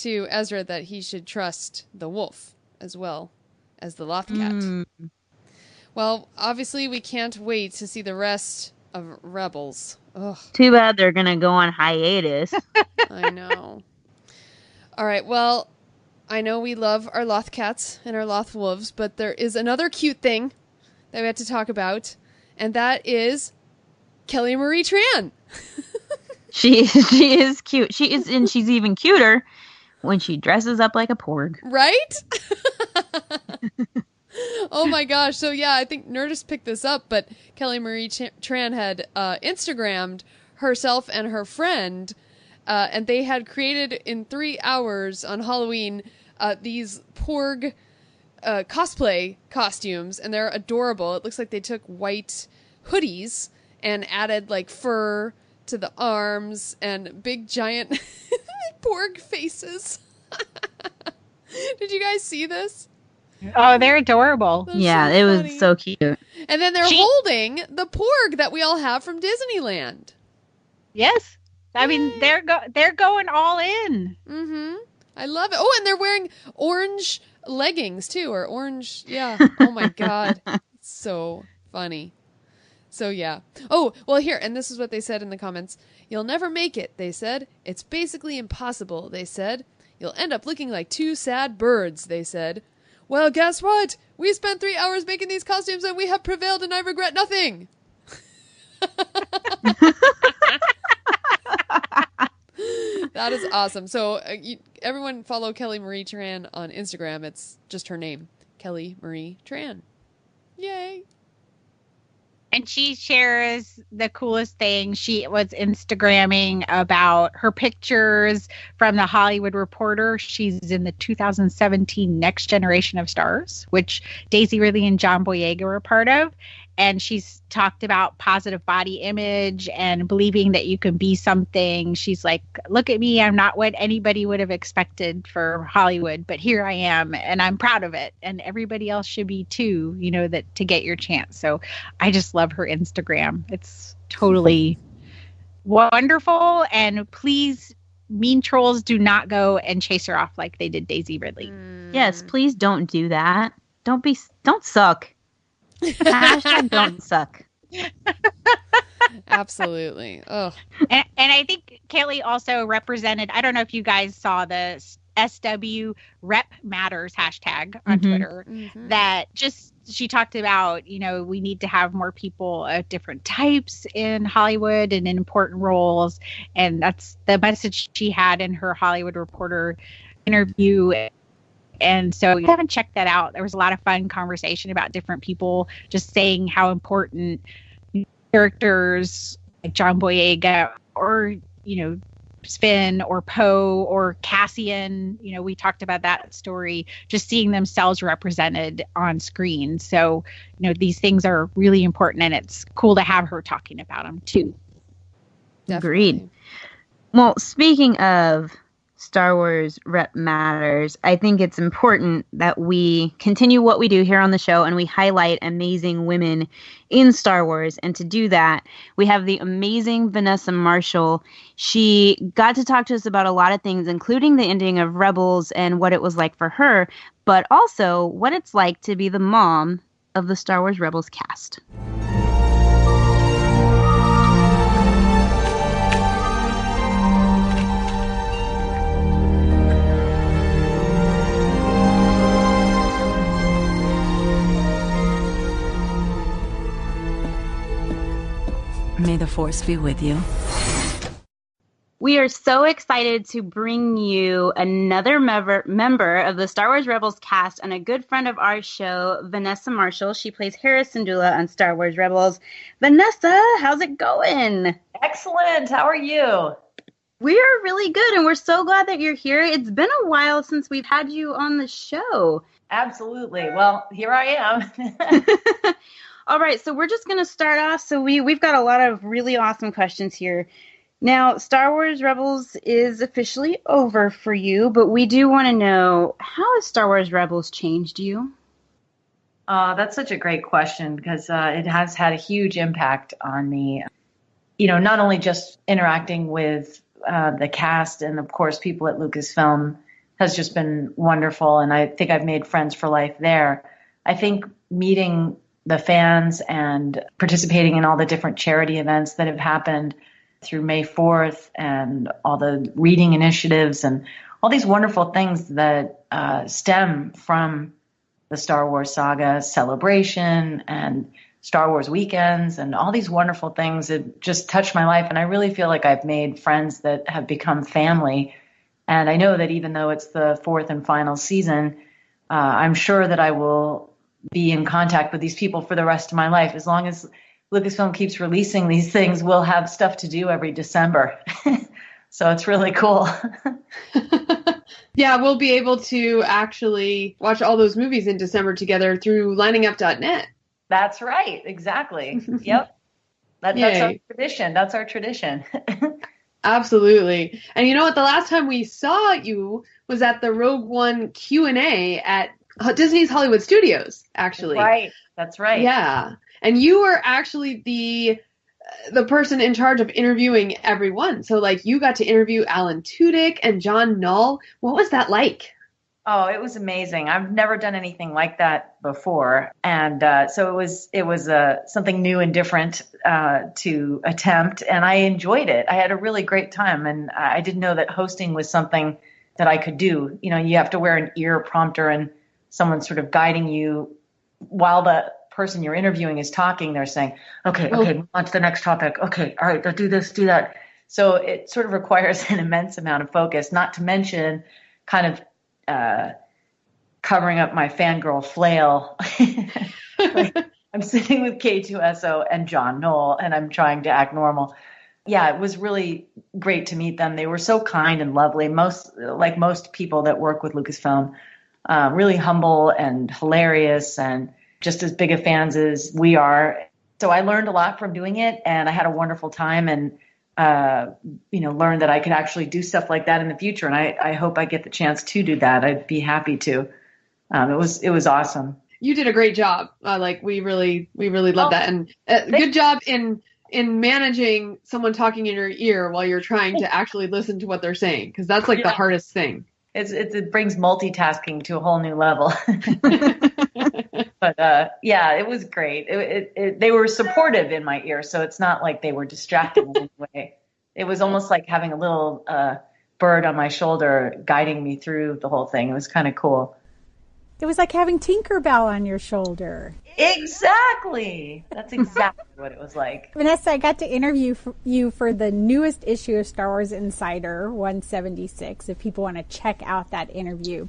S8: Ezra that he should trust the wolf as well as the loth cat. Well, obviously we can't wait to see the rest of Rebels. Ugh.
S6: Too bad they're gonna go on hiatus.
S8: I know. All right, well, I know we love our Loth cats and our Loth-wolves, but there is another cute thing that we have to talk about, and that is Kelly Marie Tran.
S6: She is cute. She's even cuter when she dresses up like a porg.
S8: Right? Oh my gosh. So yeah, I think Nerdist picked this up, but Kelly Marie Tran had Instagrammed herself and her friend, and they had created in 3 hours on Halloween these porg cosplay costumes, and they're adorable. It looks like they took white hoodies and added like fur to the arms and big giant porg faces. Did you guys see this?
S7: Oh, they're adorable.
S6: Yeah,
S8: so
S6: it
S8: funny.
S6: was so cute.
S8: And then they're holding the porg that we all have from Disneyland.
S7: Yes. I mean, they're going all in.
S8: Mm-hmm. I love it. Oh, and they're wearing orange leggings too, or orange. Yeah. Oh my God. It's so funny. So yeah. Oh, well here, and this is what they said in the comments. You'll never make it, they said. It's basically impossible, they said. You'll end up looking like 2 sad birds, they said. Well, guess what? We spent 3 hours making these costumes and we have prevailed and I regret nothing. That is awesome. So everyone follow Kelly Marie Tran on Instagram. It's just her name, Kelly Marie Tran. Yay.
S7: And she shares the coolest thing. She was Instagramming about her pictures from the Hollywood Reporter. She's in the 2017 Next Generation of Stars, which Daisy Ridley and John Boyega were a part of. And she's talked about positive body image and believing that you can be something. She's like, look at me. I'm not what anybody would have expected for Hollywood, but here I am and I'm proud of it. And everybody else should be too, you know, that to get your chance. So I just love her Instagram. It's totally wonderful. And please, mean trolls, do not go and chase her off like they did Daisy Ridley.
S6: Yes, please don't do that. Don't suck. Hashtag don't suck.
S8: Absolutely. Ugh.
S7: And I think Kelly also represented, I don't know if you guys saw the SW Rep Matters hashtag on Twitter, that just, she talked about, you know, we need to have more people of different types in Hollywood and in important roles. And that's the message she had in her Hollywood Reporter interview. And so if you haven't checked that out, there was a lot of fun conversation about different people just saying how important characters like John Boyega or, you know, Spin or Poe or Cassian, you know, we talked about that story, just seeing themselves represented on screen. So, you know, these things are really important and it's cool to have her talking about them too.
S6: Definitely. Agreed. Well, speaking of Star Wars Rep Matters, I think it's important that we continue what we do here on the show and we highlight amazing women in Star Wars. And to do that, we have the amazing Vanessa Marshall. She got to talk to us about a lot of things, including the ending of Rebels and what it was like for her, but also what it's like to be the mom of the Star Wars Rebels cast.
S2: May the Force be with you.
S6: We are so excited to bring you another member of the Star Wars Rebels cast and a good friend of our show, Vanessa Marshall. She plays Hera Syndulla on Star Wars Rebels. Vanessa, how's it going?
S17: Excellent. How are you?
S6: We're really good, and we're so glad that you're here. It's been a while since we've had you on the show.
S17: Absolutely. Well, here I am.
S6: All right, so we're just going to start off. So we've got a lot of really awesome questions here. Now, Star Wars Rebels is officially over for you, but we do want to know, how has Star Wars Rebels changed you?
S17: That's such a great question because it has had a huge impact on me. You know, not only just interacting with the cast and, of course, people at Lucasfilm has just been wonderful, and I think I've made friends for life there. I think meeting the fans and participating in all the different charity events that have happened through May 4th and all the reading initiatives and all these wonderful things that stem from the Star Wars saga celebration and Star Wars weekends and all these wonderful things that just touched my life. And I really feel like I've made friends that have become family And I know that even though it's the fourth and final season, I'm sure that I will be in contact with these people for the rest of my life. As long as Lucasfilm keeps releasing these things, we'll have stuff to do every December. So it's really cool.
S18: Yeah, we'll be able to actually watch all those movies in December together through liningup.net.
S17: That's right. Exactly. Yep. That's our tradition. That's our tradition.
S18: Absolutely. And you know what? The last time we saw you was at the Rogue One Q&A at Disney's Hollywood Studios, actually.
S17: Right. That's right.
S18: Yeah. And you were actually the person in charge of interviewing everyone. So, like, you got to interview Alan Tudyk and John Knoll. What was that like?
S17: Oh, it was amazing. I've never done anything like that before. And so it was something new and different to attempt. And I enjoyed it. I had a really great time. And I didn't know that hosting was something that I could do. You know, you have to wear an ear prompter and someone's sort of guiding you while the person you're interviewing is talking. They're saying, okay, move on to the next topic. Okay, all right, do this, do that. So it sort of requires an immense amount of focus, not to mention kind of covering up my fangirl flail. Like, I'm sitting with K2SO and John Knoll, and I'm trying to act normal. Yeah, it was really great to meet them. They were so kind and lovely. Like most people that work with Lucasfilm, really humble and hilarious, and just as big of fans as we are. So I learned a lot from doing it, and I had a wonderful time, and learned that I could actually do stuff like that in the future. And I hope I get the chance to do that. I'd be happy to. It was awesome.
S18: You did a great job. We really love that. And good job in managing someone talking in your ear while you're trying to actually listen to what they're saying. Cause that's the hardest thing.
S17: It brings multitasking to a whole new level. But it was great. They were supportive in my ear, so it's not like they were distracting in any way. It was almost like having a little bird on my shoulder guiding me through the whole thing. It was kind of cool.
S7: It was like having Tinkerbell on your shoulder.
S17: Exactly. That's exactly what it was like.
S7: Vanessa, I got to interview you for the newest issue of Star Wars Insider 176, if people want to check out that interview.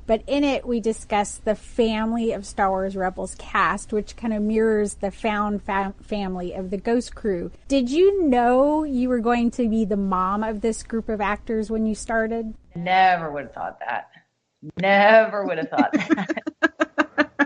S7: But in it, we discussed the family of Star Wars Rebels cast, which kind of mirrors the found family of the Ghost Crew. Did you know you were going to be the mom of this group of actors when you started?
S17: Never would have thought that. Never would have thought that.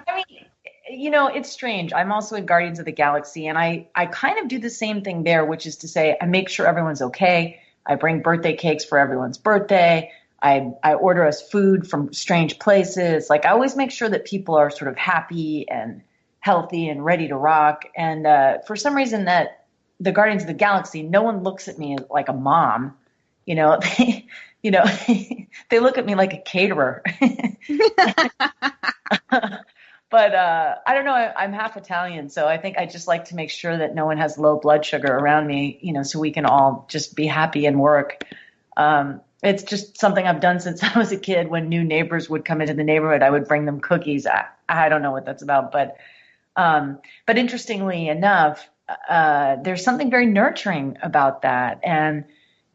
S17: I mean, it's strange. I'm also in Guardians of the Galaxy, and I kind of do the same thing there, which is to say I make sure everyone's okay. I bring birthday cakes for everyone's birthday. I order us food from strange places. Like, I always make sure that people are sort of happy and healthy and ready to rock. And for some reason that the Guardians of the Galaxy, no one looks at me like a mom. They look at me like a caterer. But I don't know. I'm half Italian, so I think I just like to make sure that no one has low blood sugar around me, so we can all just be happy and work. It's just something I've done since I was a kid. When new neighbors would come into the neighborhood, I would bring them cookies. I don't know what that's about, but interestingly enough, there's something very nurturing about that. And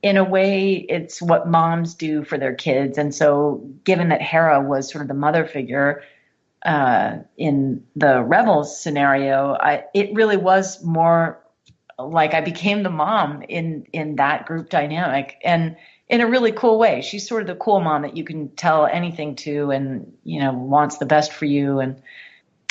S17: in a way, it's what moms do for their kids. And so given that Hera was sort of the mother figure in the Rebels scenario, it really was more like I became the mom in that group dynamic. And in a really cool way. She's sort of the cool mom that you can tell anything to and, wants the best for you. And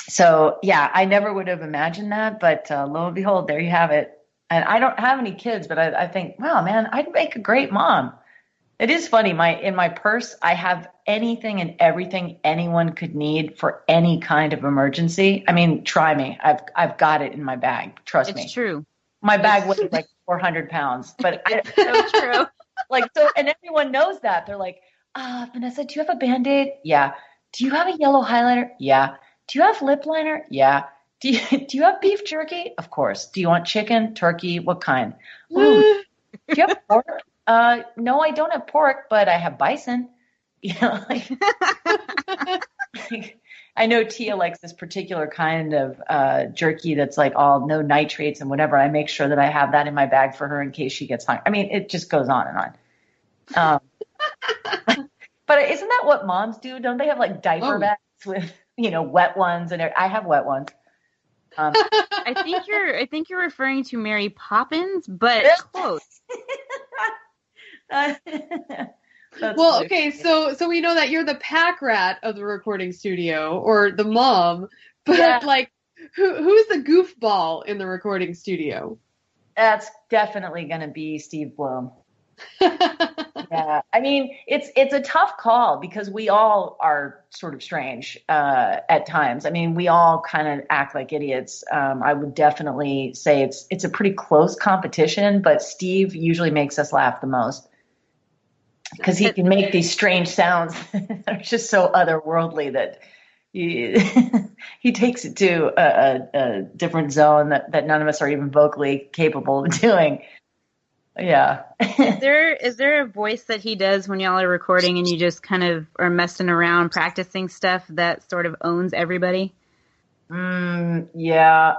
S17: so, yeah, I never would have imagined that, but lo and behold, there you have it. And I don't have any kids, but I think, wow, man, I'd make a great mom. It is funny. In my purse, I have anything and everything anyone could need for any kind of emergency. I mean, try me. I've got it in my bag. Trust me.
S6: It's true.
S17: My bag weighs like 400 pounds, but
S6: so true.
S17: And everyone knows that. They're like, Vanessa, do you have a Band-Aid? Yeah. Do you have a yellow highlighter? Yeah. Do you have lip liner? Yeah. Do you have beef jerky? Of course. Do you want chicken, turkey? What kind? Ooh, do you have pork? No, I don't have pork, but I have bison. I know Tia likes this particular kind of jerky that's like all no nitrates and whatever. I make sure that I have that in my bag for her in case she gets hungry. I mean, it just goes on and on.
S19: But isn't that what moms do? Don't they have like diaper bags with, wet ones? And I have wet ones.
S6: I think you're referring to Mary Poppins, but close.
S18: Well, okay, so we know that you're the pack rat of the recording studio, or the mom, but like, who's the goofball in the recording studio?
S19: That's definitely going to be Steve Bloom. Yeah, I mean, it's a tough call because we all are sort of strange at times. I mean, we all kind of act like idiots. I would definitely say it's a pretty close competition, but Steve usually makes us laugh the most because he can make these strange sounds that are just so otherworldly that he takes it to a different zone that none of us are even vocally capable of doing. Yeah.
S6: Is there a voice that he does when y'all are recording and you just kind of are messing around practicing stuff that sort of owns everybody?
S19: Yeah.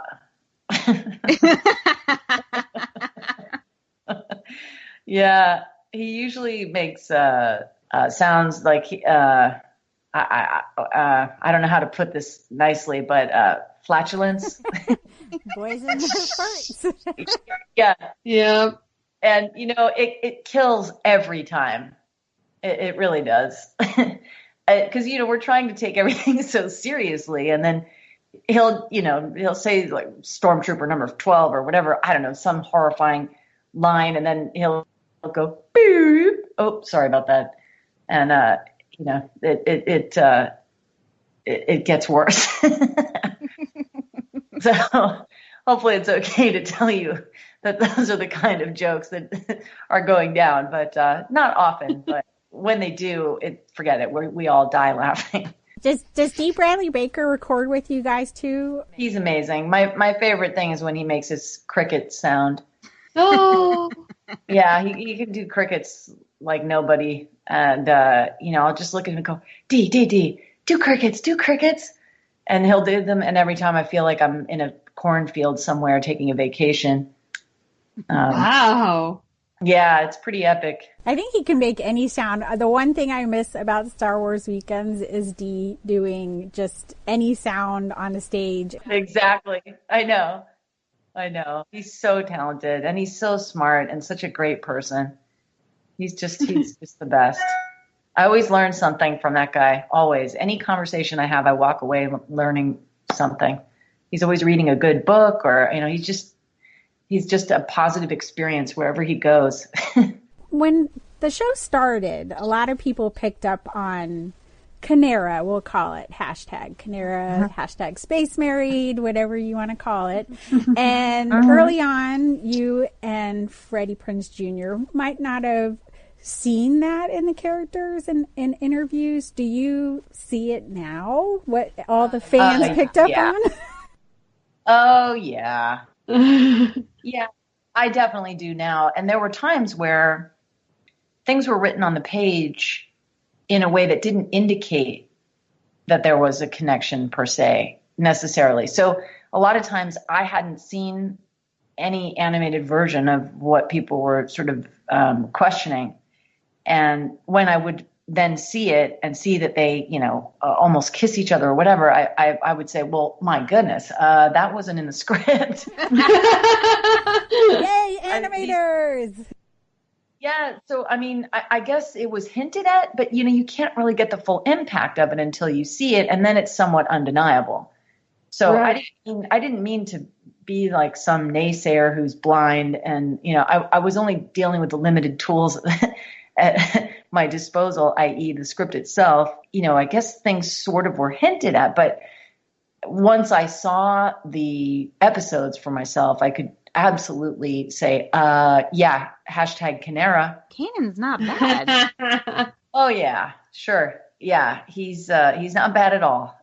S19: Yeah. He usually makes sounds like I don't know how to put this nicely, but flatulence.
S20: Boys in their farts.
S19: Yeah.
S18: Yeah.
S19: And, it kills every time. It really does. Because, we're trying to take everything so seriously. And then he'll say like Stormtrooper number 12 or whatever, I don't know, some horrifying line. And then he'll go, boop. Oh, sorry about that. And, it gets worse. So hopefully it's okay to tell you that those are the kind of jokes that are going down, but not often. But when they do, forget it. We all die laughing.
S20: Does D. Bradley Baker record with you guys too?
S19: He's amazing. My favorite thing is when he makes his cricket sound.
S18: Oh,
S19: yeah, he can do crickets like nobody. And I'll just look at him and go, D, do crickets. And he'll do them. And every time I feel like I'm in a cornfield somewhere taking a vacation.
S18: Wow.
S19: Yeah, it's pretty epic.
S20: I think he can make any sound. The one thing I miss about Star Wars weekends is Dee doing just any sound on the stage.
S19: Exactly. I know. He's so talented and he's so smart and such a great person. He's just the best. I always learn something from that guy. Always. Any conversation I have, I walk away learning something. He's always reading a good book or, he's just a positive experience wherever he goes.
S20: When the show started, a lot of people picked up on Canera, we'll call it, hashtag Canera, hashtag Space Married, whatever you want to call it. And early on, you and Freddie Prinze Jr. might not have seen that in the characters and in interviews. Do you see it now? What all the fans picked up on?
S19: Oh, yeah. Yeah, I definitely do now. And there were times where things were written on the page in a way that didn't indicate that there was a connection per se, necessarily. So a lot of times I hadn't seen any animated version of what people were sort of questioning. And when I would then see it and see that they, almost kiss each other or whatever, I would say, well, my goodness, that wasn't in the script.
S20: Yay, animators!
S19: Yeah, so, I guess it was hinted at, but, you can't really get the full impact of it until you see it, and then it's somewhat undeniable. So right. I didn't mean to be like some naysayer who's blind, and, I was only dealing with the limited tools at my disposal, i.e. the script itself. I guess things sort of were hinted at, but once I saw the episodes for myself, I could absolutely say, yeah, hashtag Canera.
S6: Kanan's not bad.
S19: Oh yeah, sure. Yeah, he's not bad at all.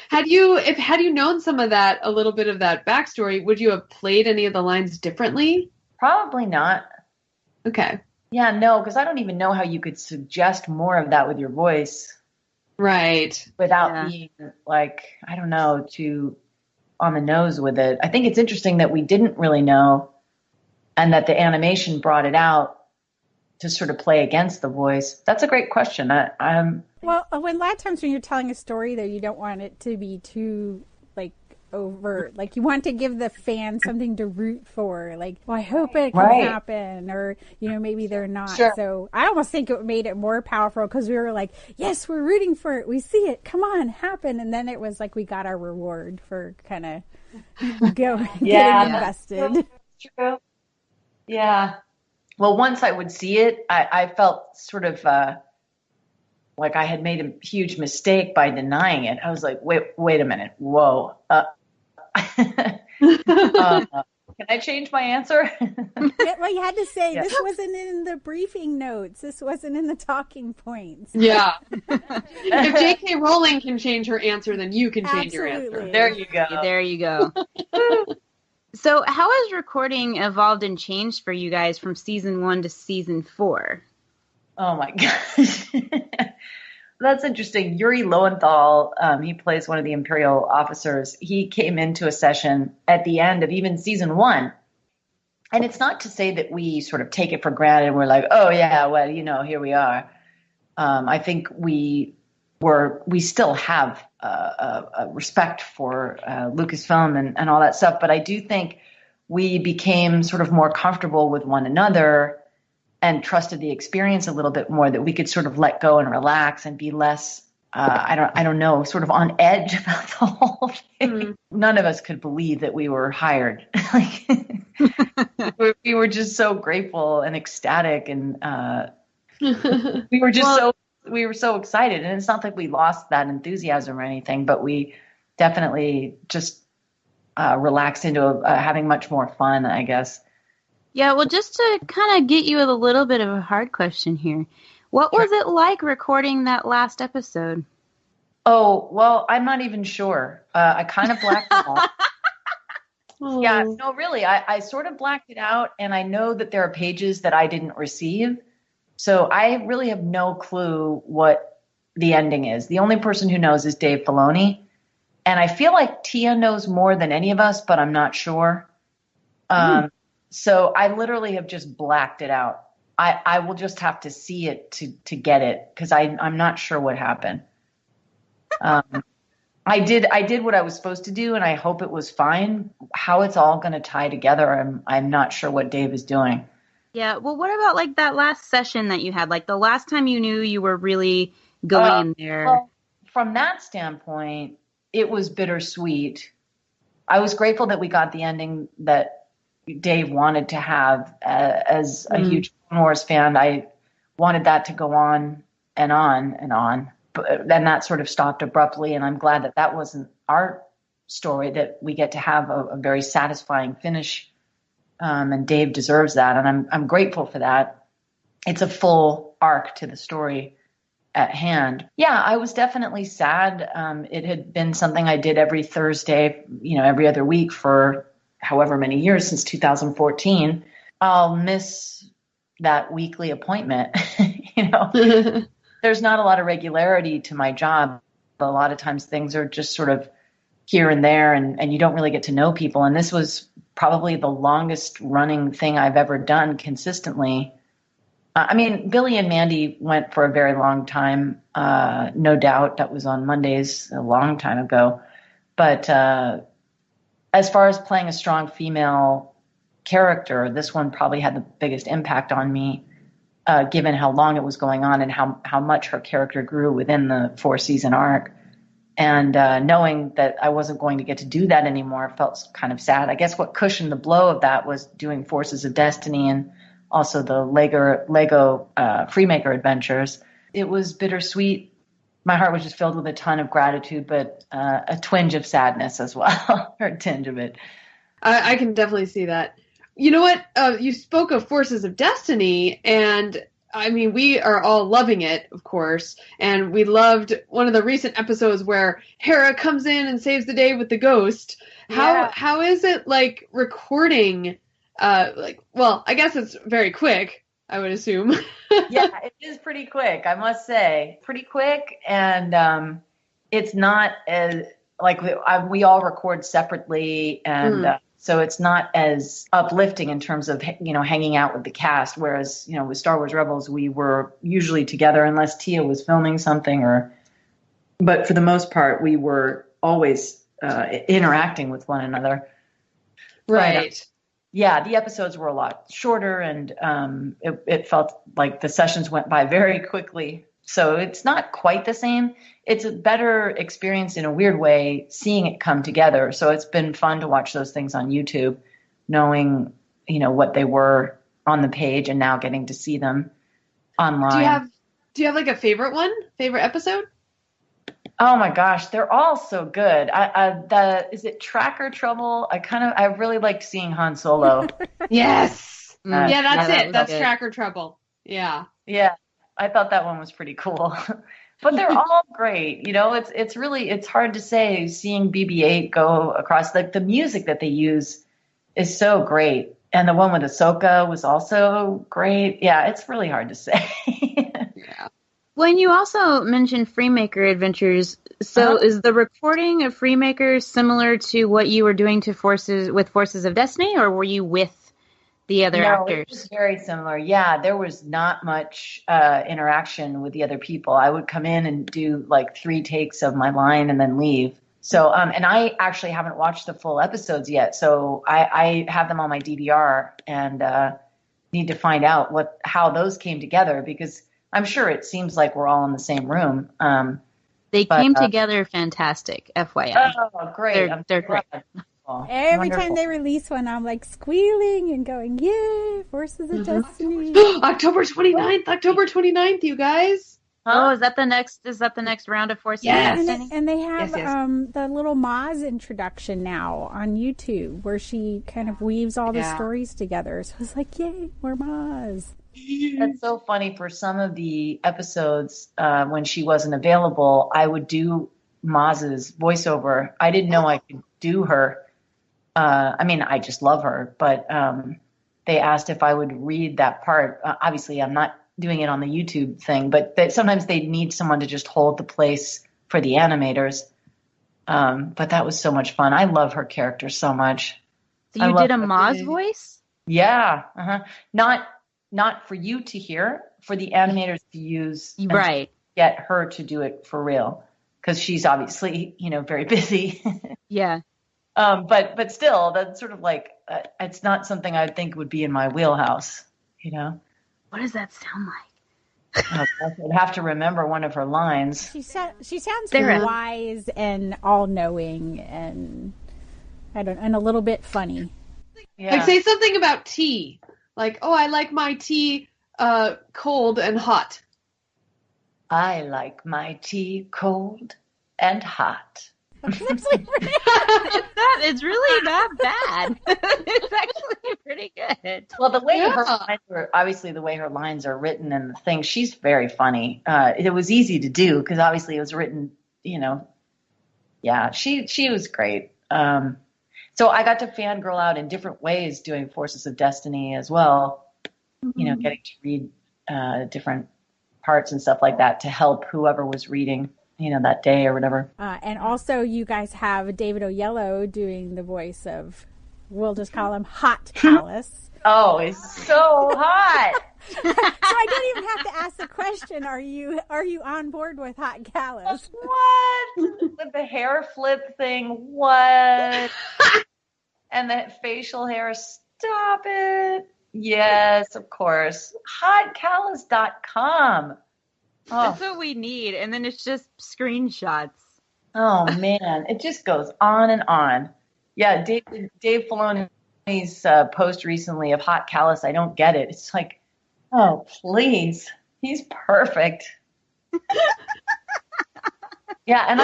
S18: Had you known some of that, a little bit of that backstory, would you have played any of the lines differently?
S19: Probably not.
S18: Okay.
S19: Yeah, no, because I don't even know how you could suggest more of that with your voice.
S18: Right.
S19: Without being like, I don't know, too on the nose with it. I think it's interesting that we didn't really know and that the animation brought it out to sort of play against the voice? That's a great question.
S20: Well, when a lot of times when you're telling a story, though, you don't want it to be too like over. Like you want to give the fan something to root for. Like, well, I hope it can happen, or maybe they're not.
S19: Sure.
S20: So I almost think it made it more powerful because we were like, yes, we're rooting for it. We see it. Come on, happen. And then it was like we got our reward for kind of getting invested.
S19: True. Yeah. Well, once I would see it, I felt sort of like I had made a huge mistake by denying it. I was like, wait a minute. Whoa. Can I change my answer?
S20: Well, you had to say, this wasn't in the briefing notes. This wasn't in the talking points.
S18: Yeah. If J.K. Rowling can change her answer, then you can change your answer.
S19: There you go.
S6: There you go. So how has recording evolved and changed for you guys from season 1 to season 4?
S19: Oh my gosh. That's interesting. Yuri Lowenthal, he plays one of the Imperial officers. He came into a session at the end of even season 1. And it's not to say that we sort of take it for granted. We're like, oh yeah, well, here we are. I think we still have a respect for Lucasfilm and all that stuff. But I do think we became sort of more comfortable with one another and trusted the experience a little bit more, that we could sort of let go and relax and be less, I don't know, sort of on edge about the whole thing. Mm-hmm. None of us could believe that we were hired. We were just so grateful and ecstatic, and we were just we were so excited. And it's not that we lost that enthusiasm or anything, but we definitely just relaxed into having much more fun, I guess.
S6: Yeah, well, just to kind of get you with a little bit of a hard question here, what was it like recording that last episode?
S19: Oh, well, I'm not even sure. I kind of blacked it out. Oh. Yeah, no, really, I sort of blacked it out, and I know that there are pages that I didn't receive, so I really have no clue what the ending is. The only person who knows is Dave Filoni, and I feel like Tia knows more than any of us, but I'm not sure. So I literally have just blacked it out. I will just have to see it to get it, because I'm not sure what happened. I did what I was supposed to do, and I hope it was fine. How it's all going to tie together, I'm not sure what Dave is doing.
S6: Yeah, well, what about like that last session that you had? Like the last time you knew you were really going in there?
S19: Well, from that standpoint, it was bittersweet. I was grateful that we got the ending that Dave wanted to have. As a huge Clone Wars fan, I wanted that to go on and on and on. But then that sort of stopped abruptly, and I'm glad that that wasn't our story, that we get to have a very satisfying finish, and Dave deserves that, and I'm grateful for that. It's a full arc to the story at hand. Yeah, I was definitely sad. It had been something I did every Thursday, every other week for however many years, since 2014. I'll miss that weekly appointment. There's not a lot of regularity to my job. A lot of times things are just sort of here and there, and you don't really get to know people. And this was probably the longest running thing I've ever done consistently. Billy and Mandy went for a very long time. No doubt that was on Mondays a long time ago. But as far as playing a strong female character, this one probably had the biggest impact on me, given how long it was going on and how much her character grew within the 4-season arc. And knowing that I wasn't going to get to do that anymore felt kind of sad. I guess what cushioned the blow of that was doing Forces of Destiny and also the Lego Freemaker adventures. It was bittersweet. My heart was just filled with a ton of gratitude, but a twinge of sadness as well, or a tinge of it.
S18: I can definitely see that. You know what? You spoke of Forces of Destiny, and we are all loving it, of course. And we loved one of the recent episodes where Hera comes in and saves the day with the ghost. How is it like recording? I guess it's very quick, I would assume.
S19: Yeah, it is pretty quick, I must say. Pretty quick, and it's not as we all record separately, and
S17: So it's not as uplifting in terms of, hanging out with the cast. Whereas, with Star Wars Rebels, we were usually together unless Tia was filming something but for the most part, we were always interacting with one another.
S18: Right.
S17: But, yeah, the episodes were a lot shorter, and it felt like the sessions went by very quickly. So it's not quite the same. It's a better experience in a weird way, seeing it come together. So it's been fun to watch those things on YouTube, knowing, what they were on the page and now getting to see them online.
S18: Do you have like a favorite episode?
S17: Oh my gosh, they're all so good. Is it Tracker Trouble? I really liked seeing Han Solo.
S18: Yes. Yeah, that's
S6: that
S18: it. That's
S6: good.
S18: Tracker Trouble. Yeah.
S17: Yeah, I thought that one was pretty cool. But they're all great. It's hard to say, seeing BB-8 go across, like the music that they use is so great. And the one with Ahsoka was also great. Yeah, it's really hard to say.
S18: Yeah.
S6: When you also mentioned Freemaker Adventures, so is the recording of Freemaker similar to what you were doing with Forces of Destiny, or were you with the other actors?
S17: It was very similar. Yeah, there was not much interaction with the other people. I would come in and do like 3 takes of my line and then leave. So, and I actually haven't watched the full episodes yet. So I have them on my DVR and need to find out how those came together, because I'm sure it seems like we're all in the same room.
S6: They came together fantastic, FYI.
S17: Oh, great.
S6: They're great.
S20: Every time they release one, I'm like squealing and going, yay, Forces of Destiny.
S18: October 29th, you guys.
S6: Oh, is that the next round of Forces of Destiny?
S20: And they have the little Maz introduction now on YouTube, where she kind of weaves all the stories together. So it's like, yay, more Maz.
S17: That's so funny. For some of the episodes, when she wasn't available, I would do Maz's voiceover. I didn't know I could do her. I just love her, but they asked if I would read that part. Obviously, I'm not doing it on the YouTube thing, but sometimes they need someone to just hold the place for the animators. But that was so much fun. I love her character so much.
S6: So you did a Maz voice?
S17: Yeah. Not for you to hear, for the animators to use.
S6: Right.
S17: To get her to do it for real, because she's obviously, very busy.
S6: Yeah.
S17: But still, that's sort of like, it's not something I would think would be in my wheelhouse,
S6: What does that sound like?
S17: I'd have to remember one of her lines.
S20: She sounds wise and all-knowing and a little bit funny.
S18: Yeah. Like, say something about tea. Like, oh, I like my tea cold and hot.
S17: I like my tea cold and hot.
S6: It's really not bad. It's actually pretty good.
S17: Well, the way the way her lines are written and the thing, she's very funny. It was easy to do because obviously it was written, she was great. So I got to fangirl out in different ways doing Forces of Destiny as well, getting to read different parts and stuff like that to help whoever was reading, that day or whatever.
S20: And also you guys have David Oyelowo doing the voice of, we'll just call him Hot Callus.
S17: Oh, it's so hot.
S20: So I don't even have to ask the question, are you on board with Hot Callus?
S17: What? With the hair flip thing, what? And that facial hair, stop it. Yes, of course. Hotcallus.com. Oh.
S6: That's what we need. And then it's just screenshots.
S17: Oh, man. It just goes on and on. Yeah, Dave Filoni's post recently of Hot Callus, I don't get it. It's like, oh, please. He's perfect. Yeah, and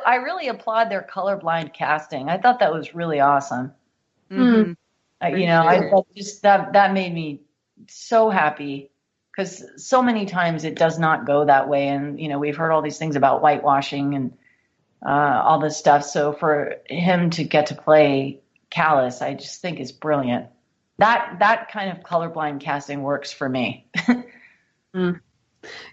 S17: I really applaud their colorblind casting. I thought that was really awesome.
S6: Mm-hmm.
S17: I just that made me so happy, because so many times it does not go that way, and we've heard all these things about whitewashing and all this stuff. So for him to get to play Callus, I just think is brilliant. That kind of colorblind casting works for me.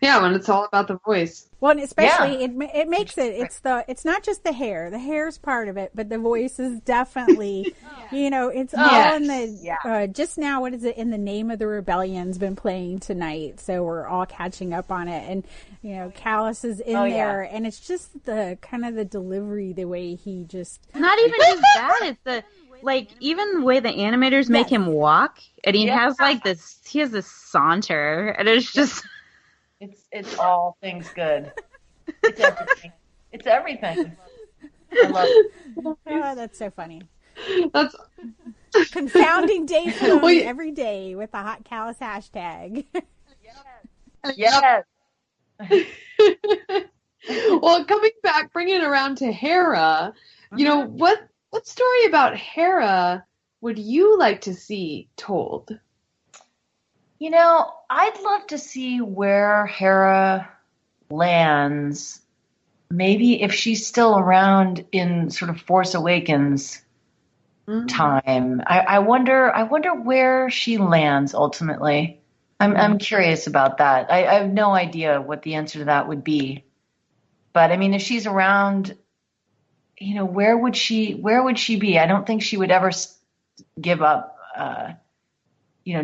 S18: Yeah, when it's all about the voice.
S20: Well, and especially it makes it's not just the hair. The hair's part of it, but the voice is definitely, it's all in the just now. What is it? In the Name of the Rebellion's been playing tonight, so we're all catching up on it. And Callus is in there, and it's just the kind of the delivery, the way he just
S6: not even just that. It's the even the way the animators make him walk, and he has this. He has this saunter, and it's just.
S19: It's all things good. It's everything. It's everything. I love it.
S20: Oh, that's so funny.
S18: That's
S20: confounding Dave Filoni every day with the Hot Callus hashtag.
S19: Yes.
S18: Well, coming back, bringing it around to Hera, what story about Hera would you like to see told?
S19: I'd love to see where Hera lands. Maybe if she's still around in sort of Force Awakens time. I wonder where she lands ultimately. I'm curious about that. I have no idea what the answer to that would be. But I mean, if she's around, where would she be? I don't think she would ever give up.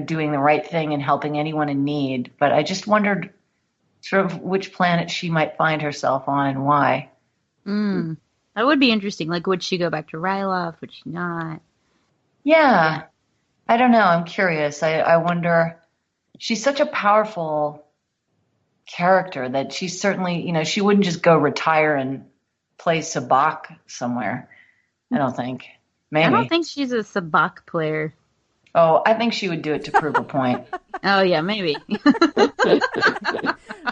S19: Doing the right thing and helping anyone in need. But I just wondered sort of which planet she might find herself on and why.
S6: That would be interesting. Would she go back to Ryloth? Would she not?
S19: Yeah. I don't know. I'm curious. I wonder. She's such a powerful character that she's certainly, she wouldn't just go retire and play sabacc somewhere. I don't think. Maybe.
S6: I don't think she's a sabacc player.
S19: Oh, I think she would do it to prove a point.
S6: Oh, yeah, maybe.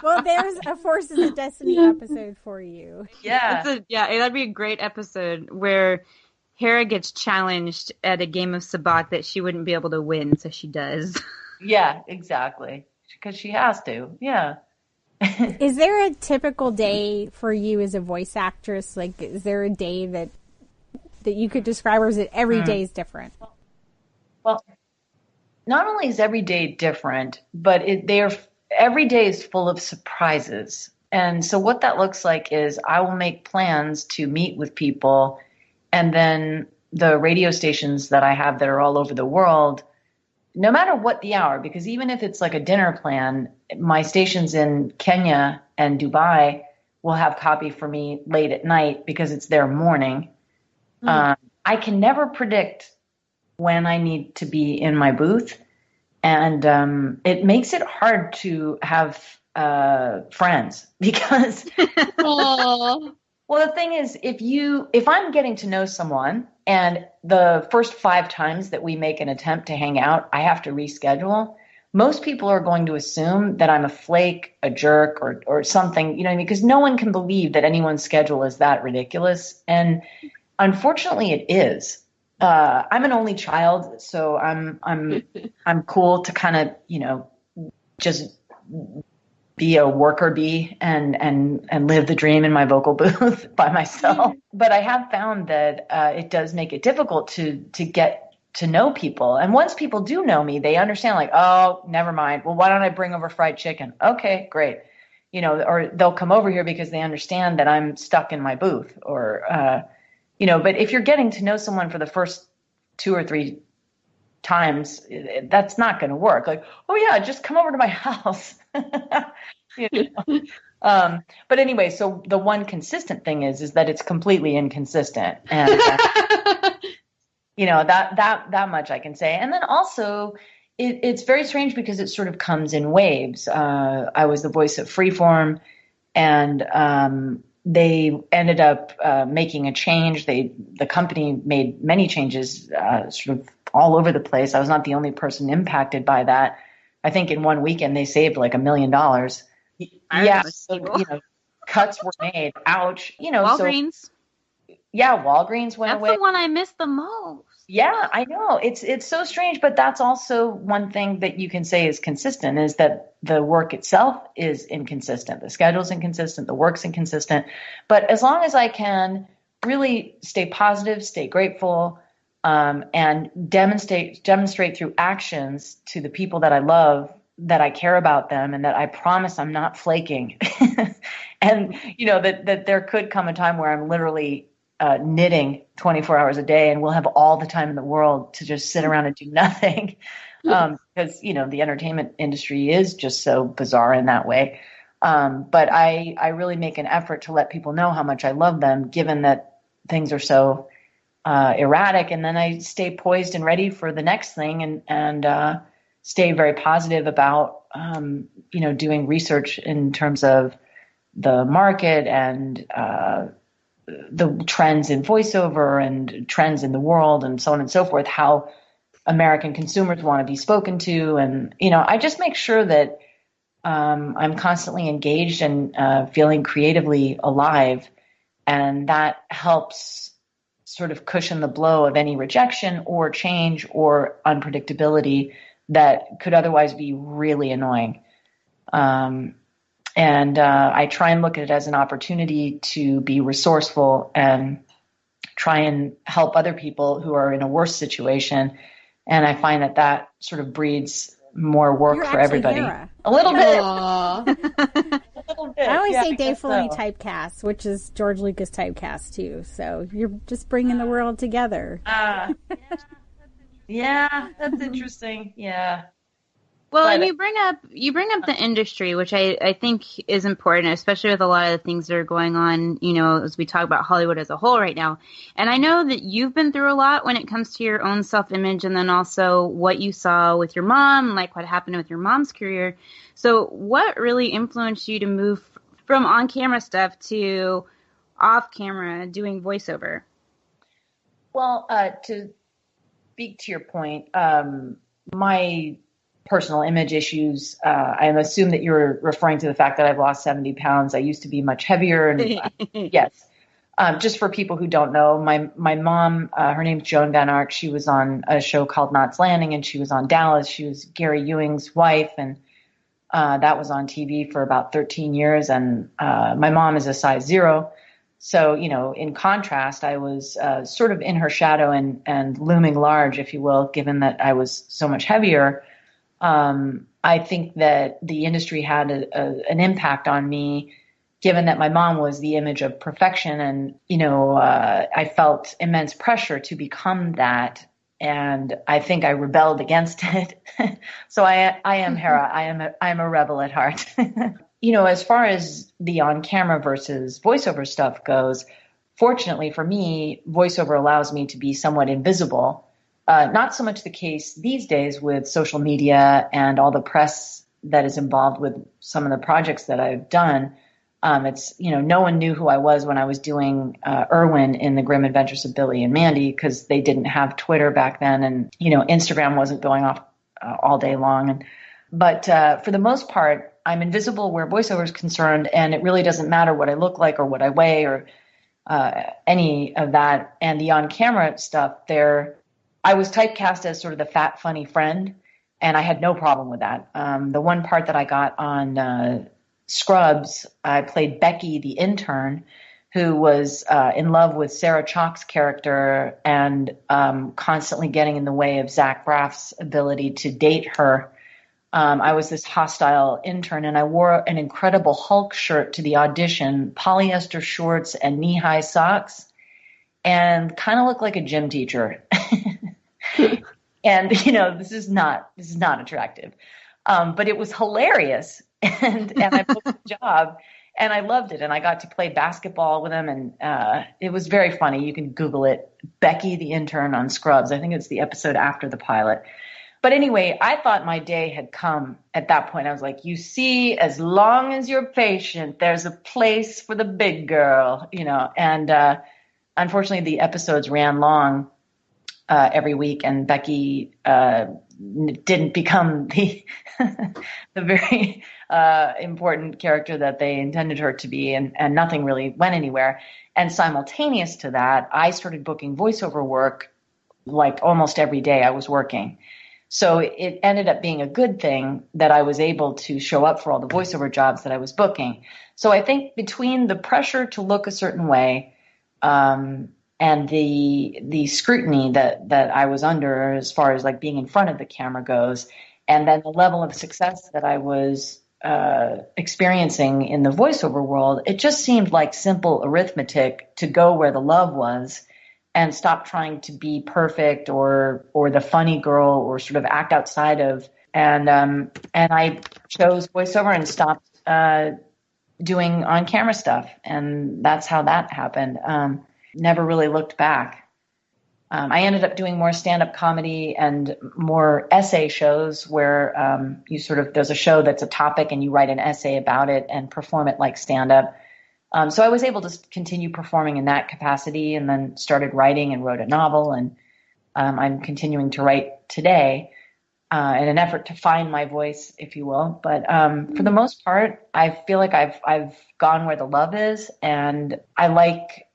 S20: Well, there's a Forces of Destiny episode for you.
S19: Yeah.
S6: That'd be a great episode where Hera gets challenged at a game of sabacc that she wouldn't be able to win, so she does.
S19: Yeah, exactly. Because she has to. Yeah.
S20: Is there a typical day for you as a voice actress? Is there a day that you could describe, or is it every day is different?
S19: Well, not only is every day different, but every day is full of surprises. And so what that looks like is I will make plans to meet with people, and then the radio stations that I have that are all over the world, no matter what the hour, because even if it's like a dinner plan, my stations in Kenya and Dubai will have copy for me late at night because it's their morning. I can never predict when I need to be in my booth. And it makes it hard to have friends because, well, the thing is, if I'm getting to know someone and the first 5 times that we make an attempt to hang out, I have to reschedule, most people are going to assume that I'm a flake, a jerk, or something, because no one can believe that anyone's schedule is that ridiculous. And unfortunately it is. I'm an only child, so I'm cool to kind of, just be a worker bee and live the dream in my vocal booth by myself. But I have found that it does make it difficult to get to know people. And once people do know me, they understand oh, never mind. Well, why don't I bring over fried chicken? Okay, great. Or they'll come over here because they understand that I'm stuck in my booth or, but if you're getting to know someone for the first 2 or 3 times, that's not going to work. Oh yeah, just come over to my house. But anyway, so the one consistent thing is that it's completely inconsistent, and that much I can say. And then also, it's very strange because it sort of comes in waves. I was the voice of Freeform, and they ended up making a change. The company made many changes sort of all over the place. I was not the only person impacted by that. I think in one weekend they saved $1 million. Yeah, so, cuts were made. Ouch.
S6: Walgreens.
S19: Walgreens went away.
S6: That's the one I missed the most.
S19: Yeah, I know. It's so strange, but that's also one thing that you can say is consistent, is that the work itself is inconsistent. The schedule's inconsistent, the work's inconsistent. But as long as I can really stay positive, stay grateful, and demonstrate through actions to the people that I love that I care about them and that I promise I'm not flaking. And, that there could come a time where I'm literally knitting 24 hours a day and we'll have all the time in the world to just sit around and do nothing. Because, the entertainment industry is just so bizarre in that way. But I really make an effort to let people know how much I love them, given that things are so erratic. And then I stay poised and ready for the next thing and stay very positive about, doing research in terms of the market and the trends in voiceover and trends in the world and so on and so forth, how American consumers want to be spoken to. And, I just make sure that I'm constantly engaged and feeling creatively alive. And that helps sort of cushion the blow of any rejection or change or unpredictability that could otherwise be really annoying. And I try and look at it as an opportunity to be resourceful and try and help other people who are in a worse situation. And I find that sort of breeds more work
S20: You're
S19: for everybody.
S20: Hera.
S19: A little bit.
S20: I always say Dave Filoni typecast, which is George Lucas typecast too. So you're just bringing the world together.
S19: Yeah, that's interesting. Yeah.
S6: Well, and you bring up the industry, which I think is important, especially with a lot of the things that are going on, as we talk about Hollywood as a whole right now. And I know that you've been through a lot when it comes to your own self-image and then also what you saw with your mom, like what happened with your mom's career. So what really influenced you to move from on-camera stuff to off-camera doing voiceover?
S19: Well, to speak to your point, my personal image issues, I assume that you're referring to the fact that I've lost 70 pounds. I used to be much heavier. And yes, just for people who don't know, my mom, her name's Joan Van Ark. She was on a show called Knots Landing, and she was on Dallas. She was Gary Ewing's wife, and that was on TV for about 13 years. And my mom is a size 0. So, in contrast, I was sort of in her shadow and looming large, if you will, given that I was so much heavier. I think that the industry had an impact on me, given that my mom was the image of perfection. And, I felt immense pressure to become that. And I think I rebelled against it. So I am Hera. I am a rebel at heart. As far as the on-camera versus voiceover stuff goes, fortunately for me, voiceover allows me to be somewhat invisible. Not so much the case these days with social media and all the press that is involved with some of the projects that I've done. It's, no one knew who I was when I was doing Irwin in the Grim Adventures of Billy and Mandy, because they didn't have Twitter back then, and, Instagram wasn't going off all day long. But for the most part, I'm invisible where voiceover is concerned, and it really doesn't matter what I look like or what I weigh or any of that. And the on-camera stuff there, I was typecast as sort of the fat, funny friend, and I had no problem with that. The one part that I got on Scrubs, I played Becky, the intern, who was in love with Sarah Chalk's character and constantly getting in the way of Zach Braff's ability to date her. I was this hostile intern, and I wore an Incredible Hulk shirt to the audition, polyester shorts and knee-high socks, and kind of looked like a gym teacher. And, this is not attractive. But it was hilarious. And I booked the job, and I loved it. And I got to play basketball with him, and it was very funny. You can Google it, Becky the intern on Scrubs. I think it's the episode after the pilot. But anyway, I thought my day had come at that point. I was like, you see, as long as you're patient, there's a place for the big girl, And unfortunately, the episodes ran long every week, and Becky didn't become the the very important character that they intended her to be, and nothing really went anywhere. And simultaneous to that, I started booking voiceover work like almost every day I was working. So it ended up being a good thing that I was able to show up for all the voiceover jobs that I was booking. So I think between the pressure to look a certain way and the scrutiny that I was under as far as like being in front of the camera goes,
S17: And then the level of success that I was experiencing in the voiceover world, it just seemed like simple arithmetic to go where the love was and stop trying to be perfect or the funny girl or sort of act outside of. And I chose voiceover and stopped doing on-camera stuff. And that's how that happened. Never really looked back. I ended up doing more stand-up comedy and more essay shows where there's a show that's a topic and you write an essay about it and perform it like stand-up. So I was able to continue performing in that capacity and then started writing and wrote a novel. And I'm continuing to write today in an effort to find my voice, if you will. But for the most part, I feel like I've gone where the love is, and I like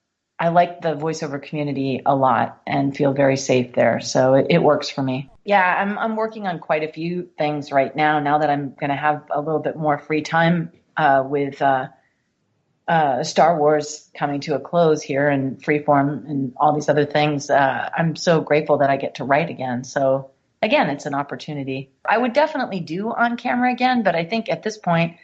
S17: the voiceover community a lot and feel very safe there. So it works for me. Yeah, I'm working on quite a few things right now that I'm going to have a little bit more free time with Star Wars coming to a close here and Freeform and all these other things. I'm so grateful that I get to write again. So again, it's an opportunity. I would definitely do on camera again, but I think at this point,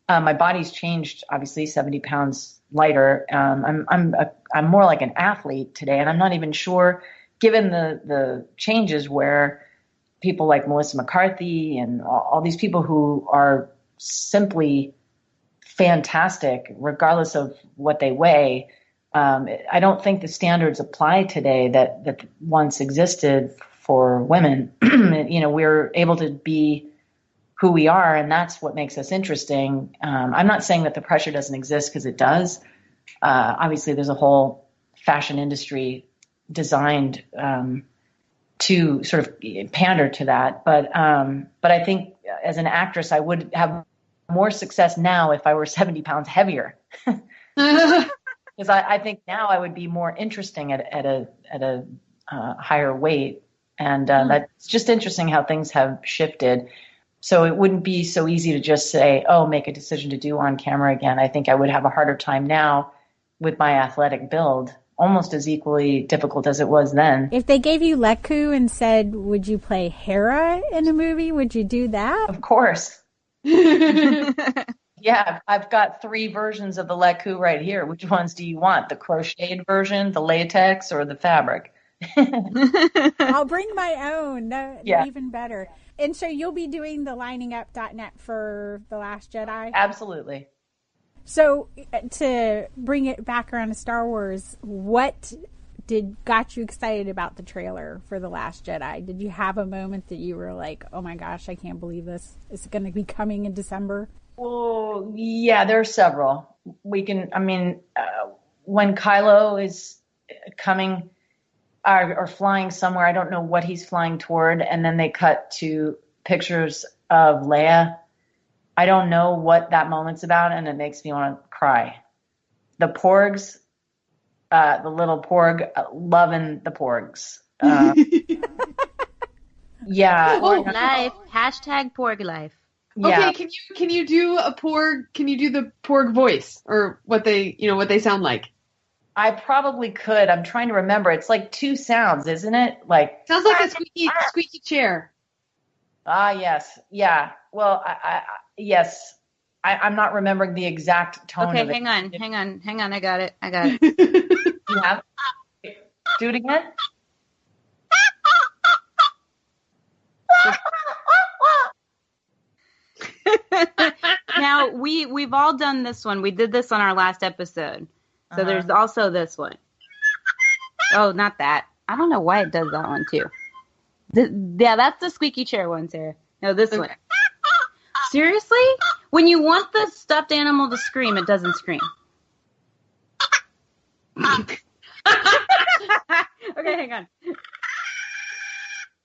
S17: my body's changed, obviously 70 pounds lighter. I'm more like an athlete today, and I'm not even sure, given the changes where people like Melissa McCarthy and all these people who are simply fantastic, regardless of what they weigh. I don't think the standards apply today that once existed for women. We're able to be who we are, and that's what makes us interesting. I'm not saying that the pressure doesn't exist, because it does. Obviously, there's a whole fashion industry designed to sort of pander to that. But I think as an actress, I would have more success now if I were 70 pounds heavier. Because I think now I would be more interesting at a higher weight. And that's just interesting how things have shifted. So it wouldn't be so easy to just say, make a decision to do on camera again. I think I would have a harder time now with my athletic build, almost as equally difficult as it was then.
S20: If they gave you Leku and said, would you play Hera in a movie, would you do that?
S17: Of course. Yeah, I've got 3 versions of the Leku right here. Which ones do you want? The crocheted version, the latex, or the fabric?
S20: I'll bring my own.
S17: Yeah.
S20: Even better. And so you'll be doing the liningup.net for The Last Jedi?
S17: Absolutely.
S20: So to bring it back around to Star Wars, what got you excited about the trailer for The Last Jedi? Did you have a moment that you were like, oh my gosh, I can't believe this is going to be coming in December?
S17: Well, yeah, there are several. When Kylo is coming or flying somewhere, I don't know what he's flying toward, and then they cut to pictures of Leia. I don't know what that moment's about, and it makes me want to cry. The Porgs, the little Porg, loving the Porgs. Yeah.
S6: Porg life. Hashtag Porg life.
S17: Yeah.
S18: Okay, can you do a Porg? Can you do the Porg voice, or what they sound like?
S17: I probably could. I'm trying to remember. It's like 2 sounds, isn't it? Like
S18: sounds like a squeaky chair.
S17: Yes. Yeah. Well, yes. I'm not remembering the exact tone of it.
S6: Okay, hang on. I got it.
S17: You have? Do it again.
S6: Now we've all done this one. We did this on our last episode. So there's also this one. Oh, not that. I don't know why it does that one too. Yeah, that's the squeaky chair one, Sarah. No, this one. Seriously? When you want the stuffed animal to scream, it doesn't scream. Okay, hang on.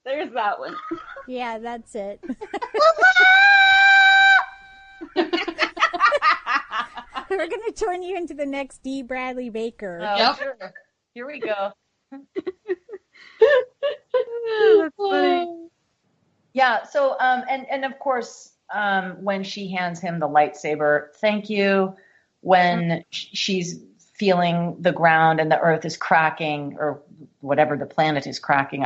S6: There's that one.
S20: Yeah, that's it. We're going to turn you into the next D. Bradley Baker.
S17: Oh, yep. Sure. Here we go.
S6: That's funny.
S17: Yeah, so, and of course, when she hands him the lightsaber, thank you. When she's feeling the ground and the earth is cracking, or whatever the planet is cracking,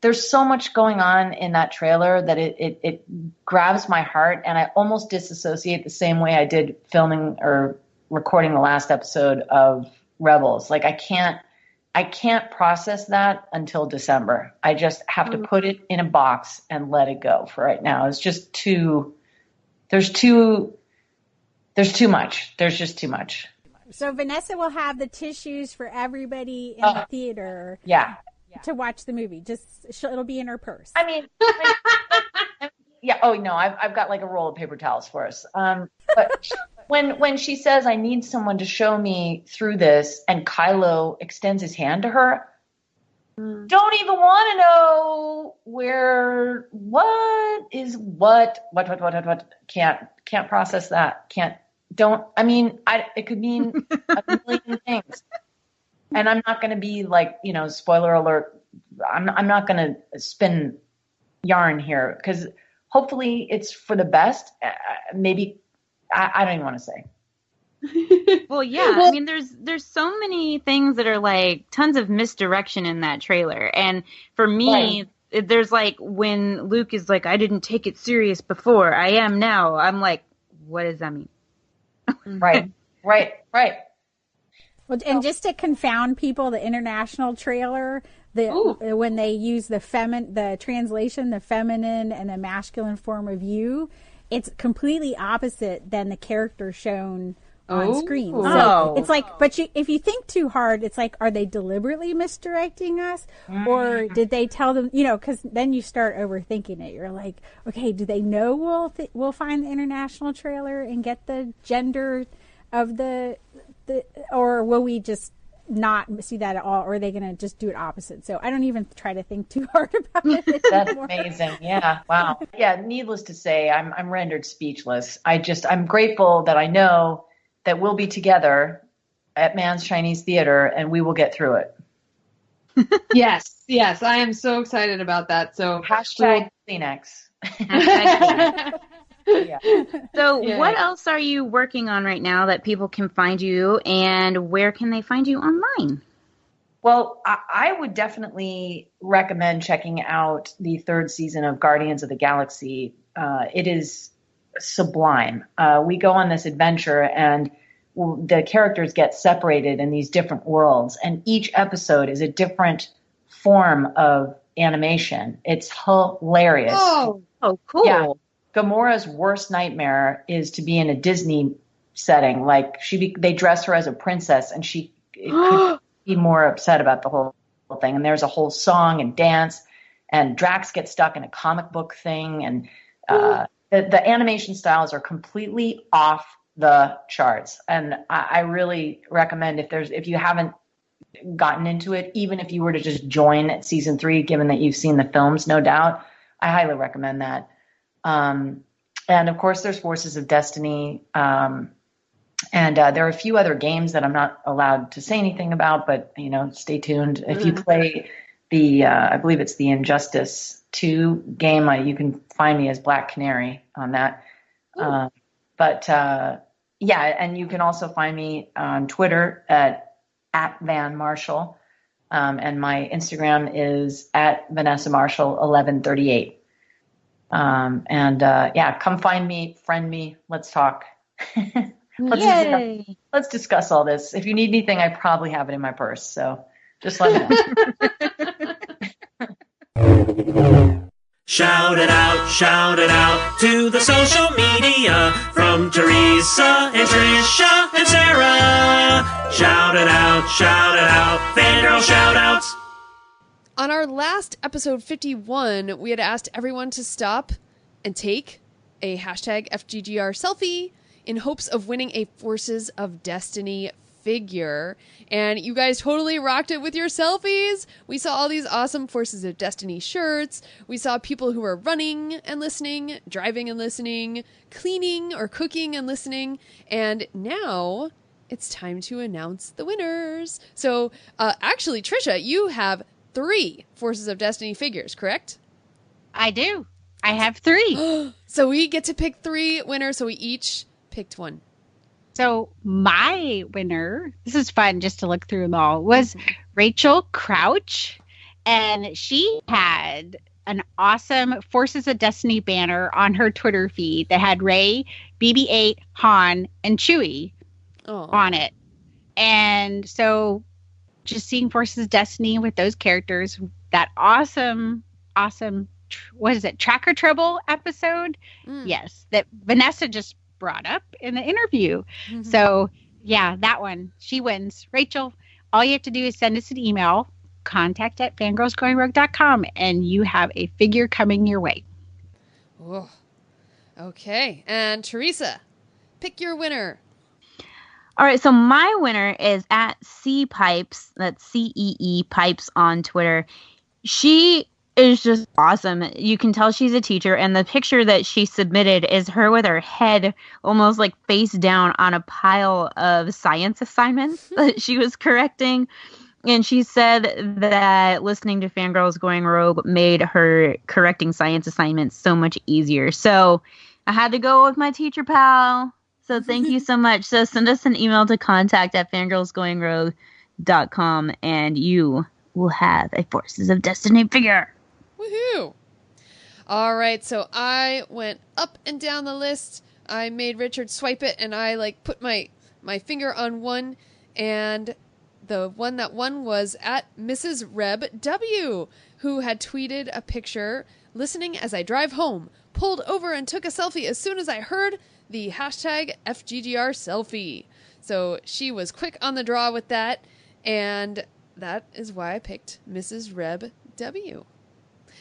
S19: there's so much going on in that trailer that it grabs my heart, and I almost disassociate the same way I did filming or recording the last episode of Rebels. Like I can't process that until December. I just have to put it in a box and let it go for right now. It's just there's too much. There's just too much.
S20: So Vanessa will have the tissues for everybody in the theater.
S19: Yeah.
S20: To watch the movie. It'll be in her purse.
S19: I mean, yeah. Oh no, I've got like a roll of paper towels for us. But when she says I need someone to show me through this, and Kylo extends his hand to her, don't even want to know what can't process that. It could mean a million things. And I'm not going to be like, spoiler alert. I'm not going to spin yarn here because hopefully it's for the best. Maybe I don't even want to say.
S6: Well, yeah. I mean, there's so many things that are like tons of misdirection in that trailer. And for me, there's like when Luke is like, I didn't take it serious before. I am now. I'm like, what does that mean?
S19: Right.
S20: Well, and just to confound people, the international trailer, when they use the translation, the feminine and the masculine form of you, it's completely opposite than the character shown on screen. So it's like, if you think too hard, it's like, are they deliberately misdirecting us, or did they tell them? Because then you start overthinking it. You're like, okay, do they know we'll find the international trailer and get the gender of the or will we just not see that at all, or are they going to just do it opposite? So I don't even try to think too hard about it.
S19: That's amazing. Yeah. Wow. Yeah. Needless to say, I'm rendered speechless. I'm grateful that I know that we'll be together at Man's Chinese Theater and we will get through it.
S18: Yes. I am so excited about that. So
S19: hashtag Kleenex.
S6: Yeah. So what else are you working on right now that people can find you, and where can they find you online?
S19: Well, I would definitely recommend checking out the third season of Guardians of the Galaxy. It is sublime. We go on this adventure and the characters get separated in these different worlds, and each episode is a different form of animation. It's hilarious.
S6: Oh, cool.
S19: Yeah. Gamora's worst nightmare is to be in a Disney setting. Like they dress her as a princess, and she could be more upset about the whole thing. And there's a whole song and dance, and Drax gets stuck in a comic book thing, and the animation styles are completely off the charts. And I really recommend if you haven't gotten into it, even if you were to just join at season 3, given that you've seen the films, no doubt, I highly recommend that. And of course there's Forces of Destiny. And there are a few other games that I'm not allowed to say anything about, but stay tuned. If you play I believe it's the Injustice 2 game, you can find me as Black Canary on that. And you can also find me on Twitter at Van Marshall. And my Instagram is at Vanessa Marshall 1138. Come find me, friend me, let's talk. Let's discuss all this. If you need anything, I probably have it in my purse. So just let me know.
S21: Shout it out to the social media from Teresa and Tricia and Sarah. Shout it out, fangirl shout outs.
S8: On our last episode 51, we had asked everyone to stop and take a hashtag FGGR selfie in hopes of winning a Forces of Destiny figure. And you guys totally rocked it with your selfies. We saw all these awesome Forces of Destiny shirts. We saw people who were running and listening, driving and listening, cleaning or cooking and listening. And now it's time to announce the winners. So actually, Tricia, you have 3 Forces of Destiny figures, correct?
S7: I do. I have 3.
S8: So we get to pick 3 winners, so we each picked one.
S7: So my winner, this is fun just to look through them all, was Rachel Crouch. and she had an awesome Forces of Destiny banner on her Twitter feed that had Rey, BB-8, Han, and Chewie on it. And so just seeing Forces of Destiny with those characters, that awesome, what is it, Tracker Trouble episode? Yes, that Vanessa just brought up in the interview. So, yeah, that one, she wins. Rachel, all you have to do is send us an email, contact@fangirlsgoingrogue.com, and you have a figure coming your way.
S8: Whoa. Okay, and Teresa, pick your winner.
S6: All right, so my winner is at C Pipes. That's CEE Pipes on Twitter. She is just awesome. You can tell she's a teacher, and the picture that she submitted is her with her head almost like face down on a pile of science assignments that she was correcting. And she said that listening to Fangirls Going Rogue made her correcting science assignments so much easier. So I had to go with my teacher pal. So thank you so much. So send us an email to contact@fangirlsgoingrogue.com and you will have a Forces of Destiny figure.
S8: Woohoo! All right, so I went up and down the list. I made Richard swipe it, and I put my finger on one, and the one that won was at Mrs. Reb W, who had tweeted a picture listening as I drive home, pulled over and took a selfie as soon as I heard the hashtag FGGR selfie. So she was quick on the draw with that, and that is why I picked Mrs. Reb W.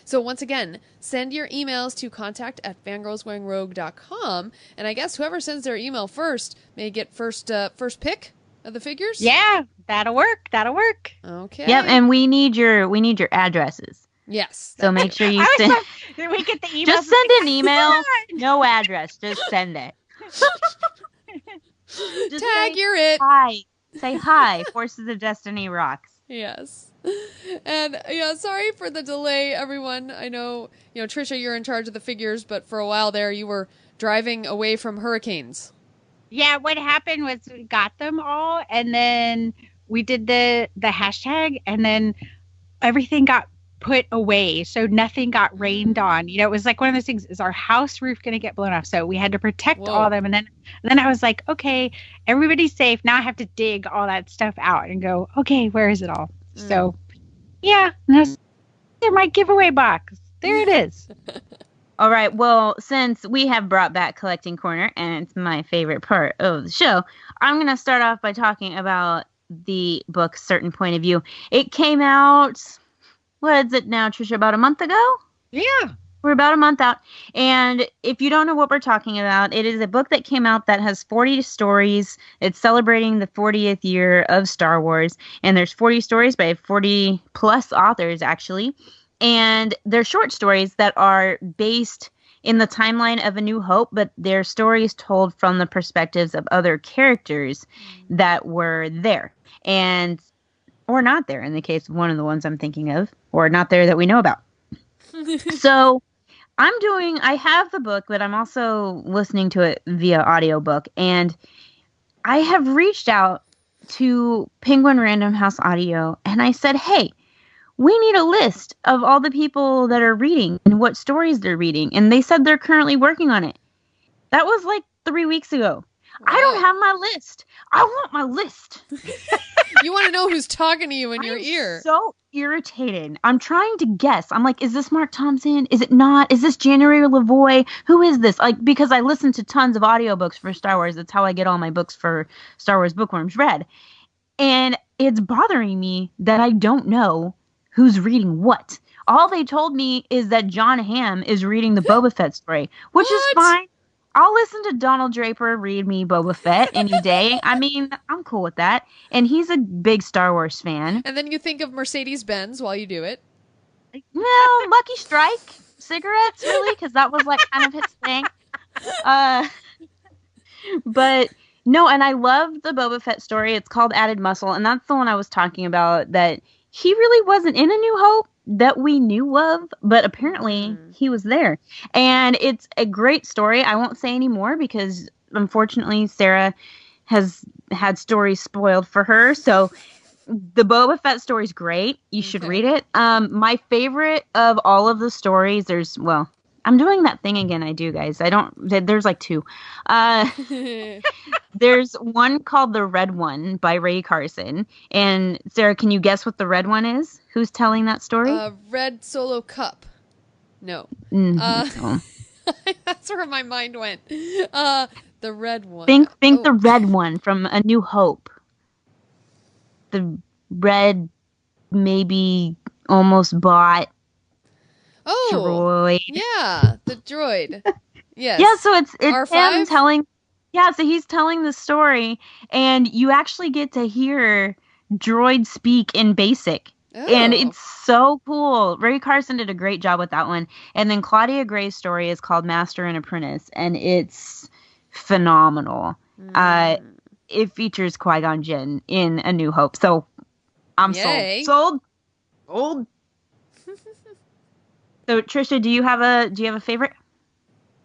S8: So once again, send your emails to contact@fangirlsgoingrogue.com, and I guess whoever sends their email first may get first pick of the figures.
S7: Yeah, that'll work.
S8: Okay.
S6: Yep, and we need your addresses.
S8: Yes.
S6: So make sure you send.
S7: Did we get the email?
S6: Just send an email. No address. Just send it. Just
S8: tag you're it.
S6: Hi. Say hi. Forces of Destiny rocks.
S8: Yes. And yeah, sorry for the delay, everyone. I know, Tricia, you're in charge of the figures, but for a while there, you were driving away from hurricanes.
S7: Yeah, what happened was we got them all, and then we did the hashtag, and then everything got put away, so nothing got rained on. It was like one of those things, is our house roof going to get blown off? So we had to protect all of them, and then I was like, okay, everybody's safe. Now I have to dig all that stuff out and go, okay, where is it all? So, yeah, there's my giveaway box. There it is.
S6: All right. Well, since we have brought back Collecting Corner, and it's my favorite part of the show, I'm going to start off by talking about the book Certain Point of View. It came out, what is it now, Tricia, about a month ago?
S7: Yeah.
S6: We're about a month out. And if you don't know what we're talking about, it is a book that came out that has 40 stories. It's celebrating the 40th year of Star Wars. And there's 40 stories by 40 plus authors, actually. And they're short stories that are based in the timeline of A New Hope, but they're stories told from the perspectives of other characters that were there. And, or not there in the case of one of the ones I'm thinking of, or not there that we know about. So I have the book, but I'm also listening to it via audiobook. And I have reached out to Penguin Random House Audio, and I said, hey, we need a list of all the people that are reading and what stories they're reading. And they said they're currently working on it. That was like 3 weeks ago. Wow. I don't have my list. I want my list.
S8: You want to know who's talking to you in your ear.
S6: So irritated. I'm trying to guess. I'm like, is this Mark Thompson? Is it not? Is this January Lavoie? Who is this? Because I listen to tons of audiobooks for Star Wars. That's how I get all my books for Star Wars Bookworms read. And it's bothering me that I don't know who's reading what. All they told me is that John Hamm is reading the Boba Fett story, which is fine. I'll listen to Donald Draper read me Boba Fett any day. I mean, I'm cool with that. And he's a big Star Wars fan.
S8: And then you think of Mercedes-Benz while you do it.
S6: No, Lucky Strike cigarettes, really, because that was like kind of his thing. But no, and I love the Boba Fett story. It's called Added Muscle, and that's the one I was talking about, that he really wasn't in A New Hope that we knew of, but apparently he was there. And it's a great story. I won't say any more because unfortunately Sarah has had stories spoiled for her. So the Boba Fett story is great. You should read it. My favorite of all of the stories, I'm doing that thing again. I do, guys. There's like two. There's one called The Red One by Ray Carson. And Sarah, can you guess what the red one is? Who's telling that story?
S8: Red Solo Cup. No.
S6: No.
S8: That's where my mind went. The red one.
S6: Think the red one from A New Hope. The red, maybe almost bought droid.
S8: Yeah, the droid. Yes.
S6: Yeah, so it's
S8: R5?
S6: him telling. Yeah, so he's telling the story, and you actually get to hear droid speak in BASIC. And it's so cool. Ray Carson did a great job with that one. And then Claudia Gray's story is called Master and Apprentice, and it's phenomenal. It features Qui-Gon Jinn in A New Hope. So I'm sold. Old. So Tricia, do you have a favorite?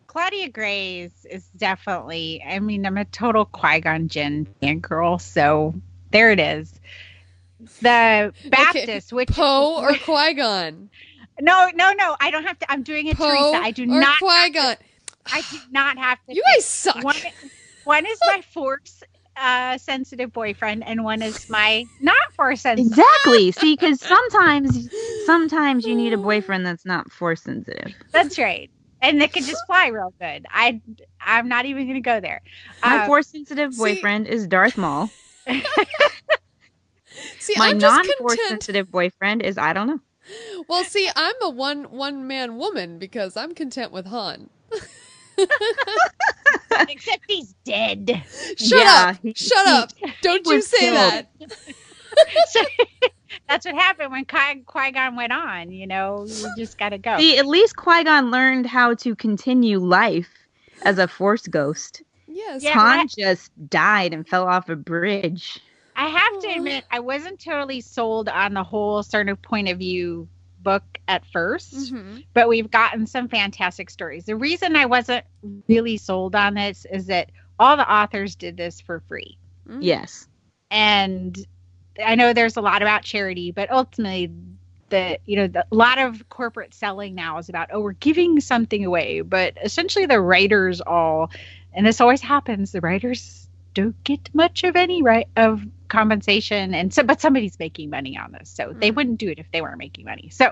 S7: Claudia Gray's is definitely, I'm a total Qui-Gon Jinn fangirl, so there it is. The Baptist, which
S8: Poe or Qui-Gon?
S7: No, I don't have to. I'm doing it, Teresa. I do not.
S8: Qui-Gon.
S7: I do not have to.
S8: You guys suck.
S7: One is my Force sensitive boyfriend, and one is my not Force sensitive.
S6: Exactly. See, because sometimes you need a boyfriend that's not Force sensitive.
S7: That's right. And they can just fly real good. I'm not even going to go there.
S6: My Force sensitive boyfriend is Darth Maul.
S8: See,
S6: my
S8: I'm just
S6: non-Force sensitive boyfriend is I don't know.
S8: Well, see, I'm a one man woman because I'm content with Han.
S7: Except he's dead.
S8: Shut up! Don't you say that.
S7: So, that's what happened when Qui-Gon went on. You just got to go.
S6: See, at least Qui-Gon learned how to continue life as a Force ghost.
S8: Yes.
S6: Han just died and fell off a bridge.
S7: I have to admit, I wasn't totally sold on the whole sort of point of view book at first, but we've gotten some fantastic stories. The reason I wasn't really sold on this is that all the authors did this for free.
S6: Yes.
S7: And I know there's a lot about charity, but ultimately a lot of corporate selling now is about, we're giving something away, but essentially the writers and this always happens, the writers don't get much of any of compensation, but somebody's making money on this, so they wouldn't do it if they weren't making money. So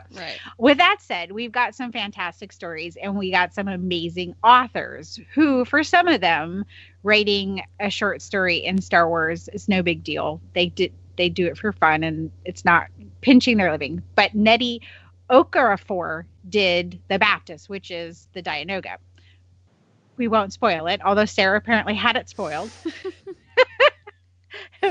S7: with that said, we've got some fantastic stories, and we got some amazing authors who, for some of them, writing a short story in Star Wars is no big deal. They do it for fun, and it's not pinching their living. But Nnedi Okorafor did The Baptist, which is the Dianoga. We won't spoil it, although Sarah apparently had it spoiled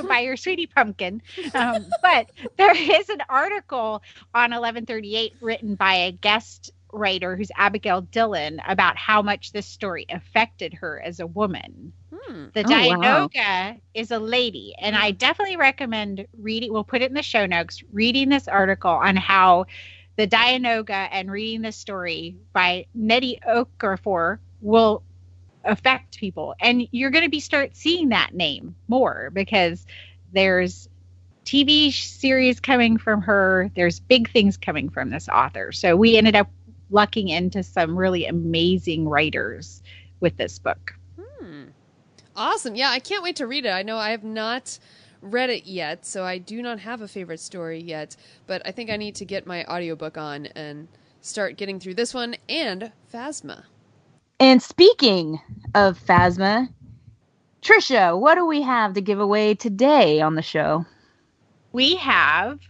S7: by your sweetie pumpkin. But there is an article on 1138 written by a guest writer who's Abigail Dillon about how much this story affected her as a woman. The Dianoga is a lady, and I definitely recommend reading. We'll put it in the show notes. Reading this article on how the Dianoga and reading this story by Nnedi Okorafor will affect people, and you're going to start seeing that name more because there's TV series coming from her. There's big things coming from this author. So we ended up lucking into some really amazing writers with this book.
S8: Awesome. Yeah, I can't wait to read it. I know I have not read it yet, so I do not have a favorite story yet, but I think I need to get my audiobook on and start getting through this one and Phasma.
S6: And speaking of Phasma, Tricia, what do we have to give away today on the show?
S7: We have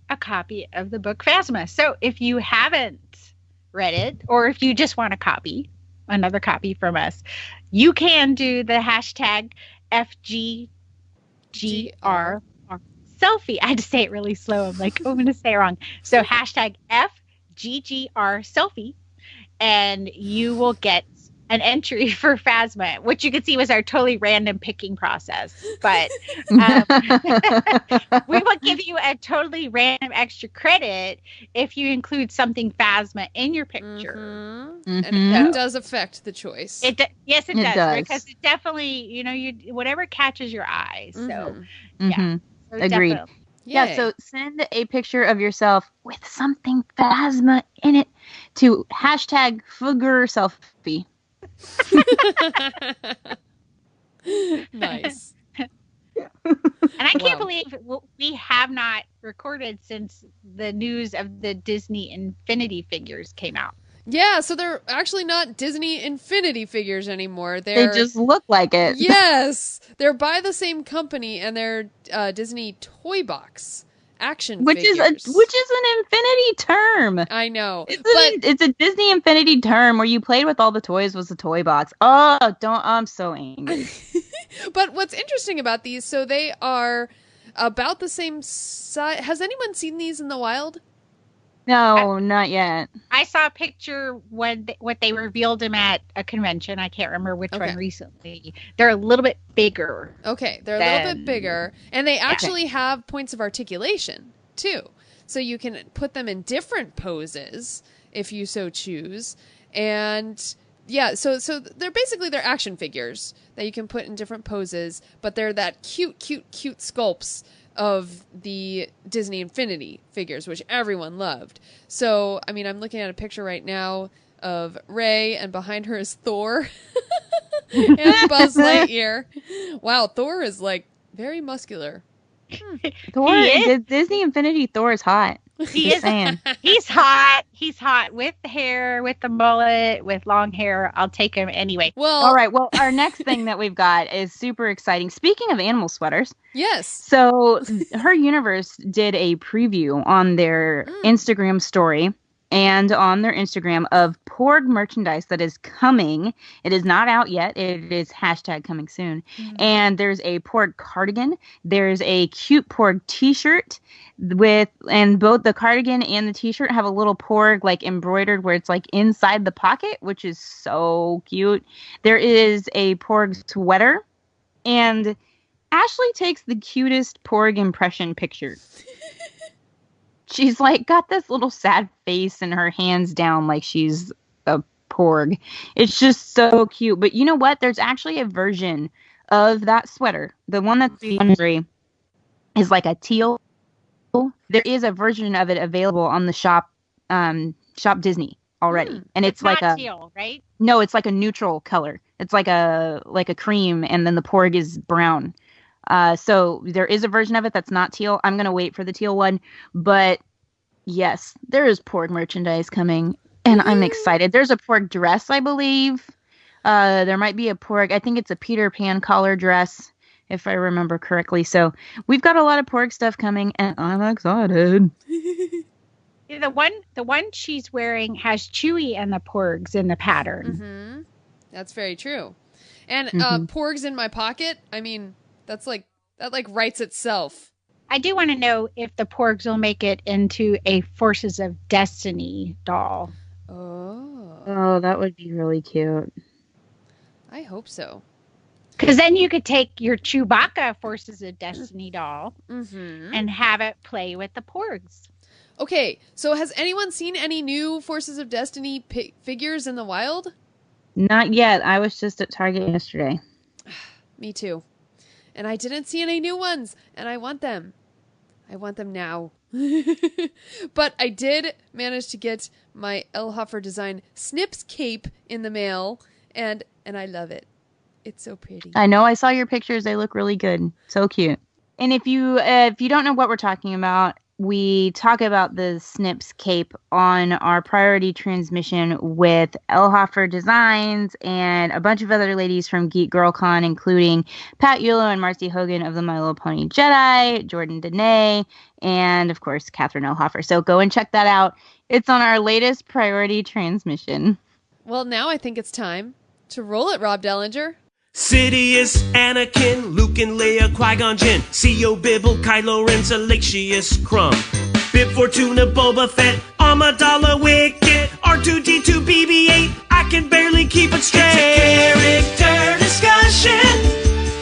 S7: a copy of the book Phasma. So if you haven't read it, or if you just want another copy from us, you can do the hashtag FGGR selfie. I had to say it really slow. I'm like, I'm going to say it wrong. So hashtag FGGR selfie, and you will get an entry for Phasma, which you could see was our totally random picking process. But we will give you a totally random extra credit if you include something Phasma in your picture.
S8: And it does affect the choice.
S7: Yes, it does. Because it definitely, whatever catches your eye. So, yeah. So
S6: Agreed.
S7: Definitely.
S6: Yeah, so send a picture of yourself with something Phasma in it to hashtag #FugerSelfie.
S8: Nice.
S7: And I can't believe we have not recorded since the news of the Disney Infinity figures came out.
S8: Yeah, so they're actually not Disney Infinity figures anymore.
S6: They just look like it.
S8: Yes, they're by the same company, and they're Disney Toy Box action figures.
S6: Which is an infinity term.
S8: I know.
S6: It's a Disney Infinity term where you played with all the toys was a toy box. I'm so angry.
S8: But what's interesting about these, so they are about the same size. Has anyone seen these in the wild?
S6: No, not yet.
S7: I saw a picture when what they revealed them at a convention. I can't remember which one recently. They're a little bit bigger.
S8: Okay, they're a little bit bigger. And they actually have points of articulation, too. So you can put them in different poses if you so choose. And yeah, so they're action figures that you can put in different poses, but they're that cute sculpts of the Disney Infinity figures, which everyone loved. So, I mean, I'm looking at a picture right now of Rey, and behind her is Thor and Buzz Lightyear. Wow, Thor is like very muscular.
S6: Disney Infinity Thor is hot.
S7: He is. He's hot. He's hot with the hair, with the mullet, with long hair. I'll take him anyway.
S6: Well, all right. Well, our next thing that we've got is super exciting. Speaking of animal sweaters.
S8: Yes.
S6: So Her Universe did a preview on their Instagram story and on their Instagram of Porg merchandise that is coming. It is not out yet. It is #coming soon. And there's a Porg cardigan. There's a cute Porg t-shirt and both the cardigan and the t-shirt have a little Porg like embroidered where it's like inside the pocket, which is so cute. There is a Porg sweater, and Ashley takes the cutest Porg impression picture. She's like got this little sad face and her hands down like she's a Porg. It's just so cute. But you know what? There's actually a version of that sweater. The one that's is like a teal. There is a version of it available on the Shop Disney already. And it's like
S7: not teal, right?
S6: No, it's like a neutral color. It's like a cream, and then the Porg is brown. So there is a version of it that's not teal. I'm going to wait for the teal one. But yes, there is Porg merchandise coming, and I'm excited. There's a Porg dress, I believe. There might be a Porg. I think it's a Peter Pan collar dress, if I remember correctly. So we've got a lot of Porg stuff coming, and I'm excited.
S7: The one she's wearing has Chewie and the Porgs in the pattern.
S8: Mm-hmm. That's very true. And Porgs in my pocket, I mean, that writes itself.
S7: I do want to know if the Porgs will make it into a Forces of Destiny doll.
S6: Oh, that would be really cute.
S8: I hope so.
S7: Because then you could take your Chewbacca Forces of Destiny doll and have it play with the Porgs.
S8: Okay, so has anyone seen any new Forces of Destiny figures in the wild?
S6: Not yet. I was just at Target yesterday.
S8: Me too. And I didn't see any new ones, and I want them. I want them now. But I did manage to get my Elhofer design Snips cape in the mail, and I love it. It's so pretty.
S6: I know. I saw your pictures. They look really good. So cute. And if you don't know what we're talking about, we talk about the Snips cape on our priority transmission with Elhofer Designs and a bunch of other ladies from Geek Girl Con, including Pat Yulo and Marcy Hogan of the My Little Pony Jedi, Jordan Dene, and of course Catherine Elhofer. So go and check that out. It's on our latest priority transmission.
S8: Well, now I think it's time to roll it, Rob Dellinger.
S21: Sidious, Anakin, Luke and Leia, Qui-Gon Jinn, C.O. Bibble, Kylo Ren, Salacious Crumb, Bib Fortuna, Boba Fett, Amidala, Wicket, R2-D2, BB-8, I can barely keep it straight. It's a character discussion.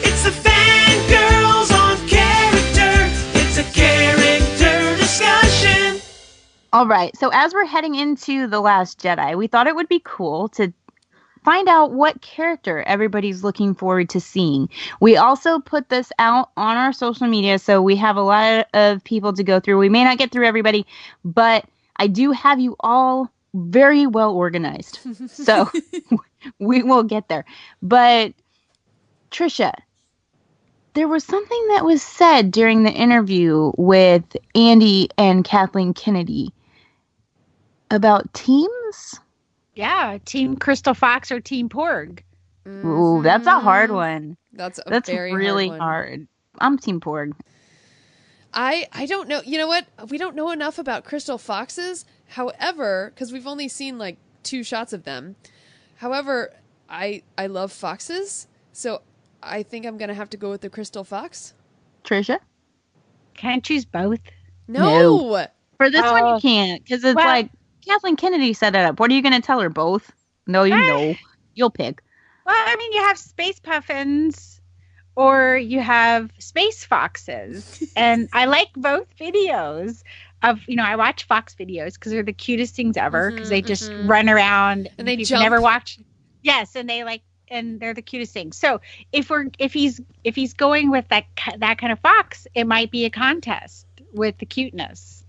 S21: It's the fangirls on character. It's a character discussion.
S6: All right, so as we're heading into The Last Jedi, we thought it would be cool to find out what character everybody's looking forward to seeing. We also put this out on our social media, so we have a lot of people to go through. We may not get through everybody, but I do have you all very well organized. So we will get there. But Tricia, there was something that was said during the interview with Andy and Kathleen Kennedy about teams.
S7: Yeah, Team Crystal Fox or Team Porg.
S6: Ooh, that's a hard one.
S8: That's
S6: very really hard. I'm Team Porg.
S8: I don't know. You know what? We don't know enough about Crystal Foxes. However, because we've only seen like 2 shots of them. However, I love foxes, so I think I'm gonna have to go with the Crystal Fox.
S6: Tricia,
S7: can't choose both.
S8: No.
S6: For this one you can't, because it's like Kathleen Kennedy set it up. What are you gonna tell her? Both? No, you know. You'll pick.
S7: Well, I mean, you have space puffins or you have space foxes. And I like both videos of, I watch fox videos because they're the cutest things ever because they just run around
S8: and they
S7: you've
S8: jump.
S7: Never watched. Yes. And and they're the cutest things. So if he's going with that kind of fox, it might be a contest with the cuteness.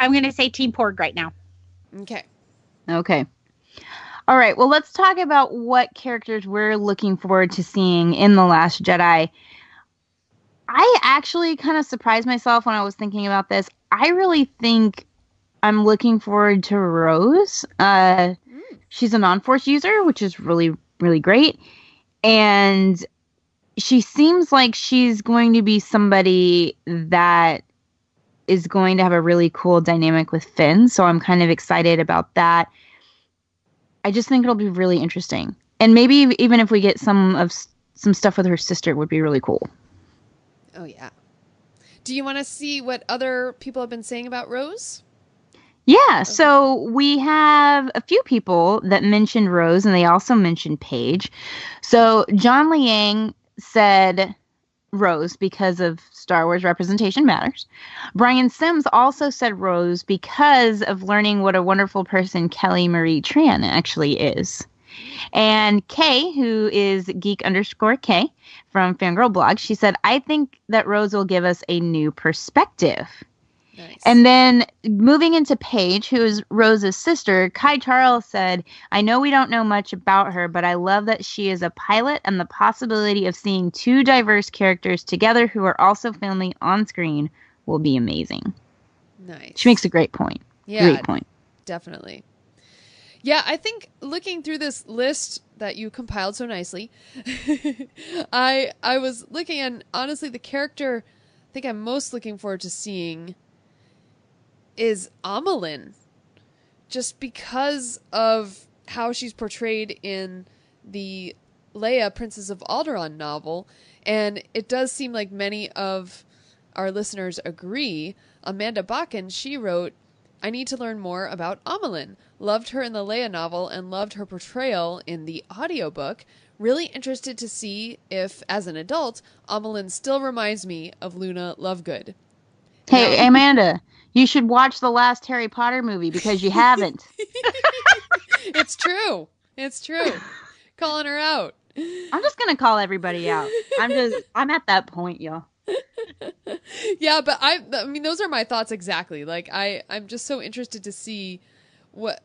S7: I'm going to say Team Porg right now.
S8: Okay.
S6: All right. Well, let's talk about what characters we're looking forward to seeing in The Last Jedi. I actually kind of surprised myself when I was thinking about this. I really think I'm looking forward to Rose. She's a non-Force user, which is really, really great. And she seems like she's going to be somebody that is going to have a really cool dynamic with Finn. So I'm kind of excited about that. I just think it'll be really interesting. And maybe even if we get some stuff with her sister, it would be really cool.
S8: Oh, yeah. Do you want to see what other people have been saying about Rose?
S6: Yeah,
S8: Okay.
S6: So we have a few people that mentioned Rose, and they also mentioned Paige. So John Liang said Rose because of Star Wars representation matters. Brian Sims also said Rose because of learning what a wonderful person Kelly Marie Tran actually is. And Kay, who is geek_K from Fangirl Blog, she said, I think that Rose will give us a new perspective.
S8: Nice.
S6: And then moving into Paige, who is Rose's sister, Kai Charles said, I know we don't know much about her, but I love that she is a pilot, and the possibility of seeing 2 diverse characters together who are also family on screen will be amazing.
S8: Nice.
S6: She makes a great point.
S8: Yeah,
S6: great point.
S8: Definitely. Yeah, I think looking through this list that you compiled so nicely, I was looking, and honestly, the character I think I'm most looking forward to seeing is Amelin, just because of how she's portrayed in the Leia Princess of Alderaan novel, and it does seem like many of our listeners agree. Amanda Bakken, she wrote, I need to learn more about Amelin. Loved her in the Leia novel and loved her portrayal in the audiobook. Really interested to see if, as an adult, Amelin still reminds me of Luna Lovegood.
S6: Hey, Amanda, you should watch the last Harry Potter movie because you haven't.
S8: It's true. Calling her out.
S6: I'm just going to call everybody out. I'm at that point, y'all.
S8: Yeah, but I mean, those are my thoughts exactly. Like, I'm just so interested to see what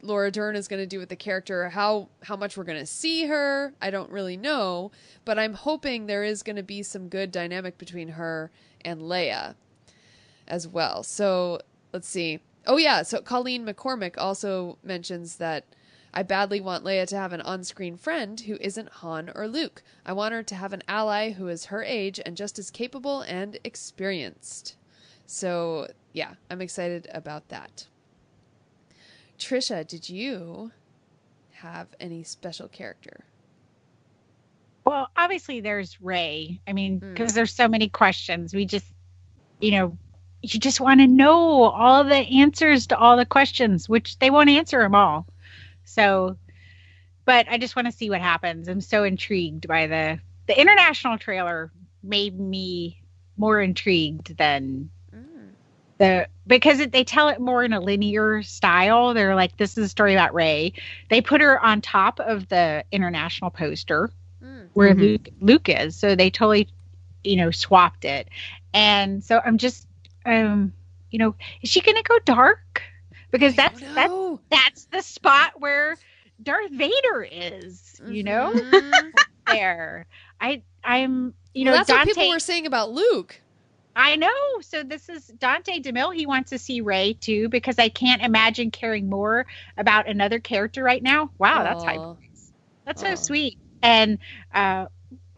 S8: Laura Dern is going to do with the character, how much we're going to see her. I don't really know, but I'm hoping there is going to be some good dynamic between her and Leia as well. So let's see. Oh yeah, so Colleen McCormick also mentions that I badly want Leia to have an on-screen friend who isn't Han or Luke. I want her to have an ally who is her age and just as capable and experienced. So yeah, I'm excited about that. Tricia, did you have any special character?
S7: Well, obviously there's Rey. I mean, because there's so many questions. We just, you just want to know all the answers to all the questions, which they won't answer them all. So, but I just want to see what happens. I'm so intrigued by the international trailer. Made me more intrigued than because they tell it more in a linear style. They're like, this is a story about Rey. They put her on top of the international poster where Luke is. So they totally, swapped it. And so I'm just, is she going to go dark? Because that's the spot where Darth Vader is, there. I'm,
S8: that's
S7: Dante,
S8: what people were saying about Luke.
S7: I know. So this is Dante DeMille. He wants to see Rey too, because I can't imagine caring more about another character right now. Wow, that's high praise. That's so sweet. And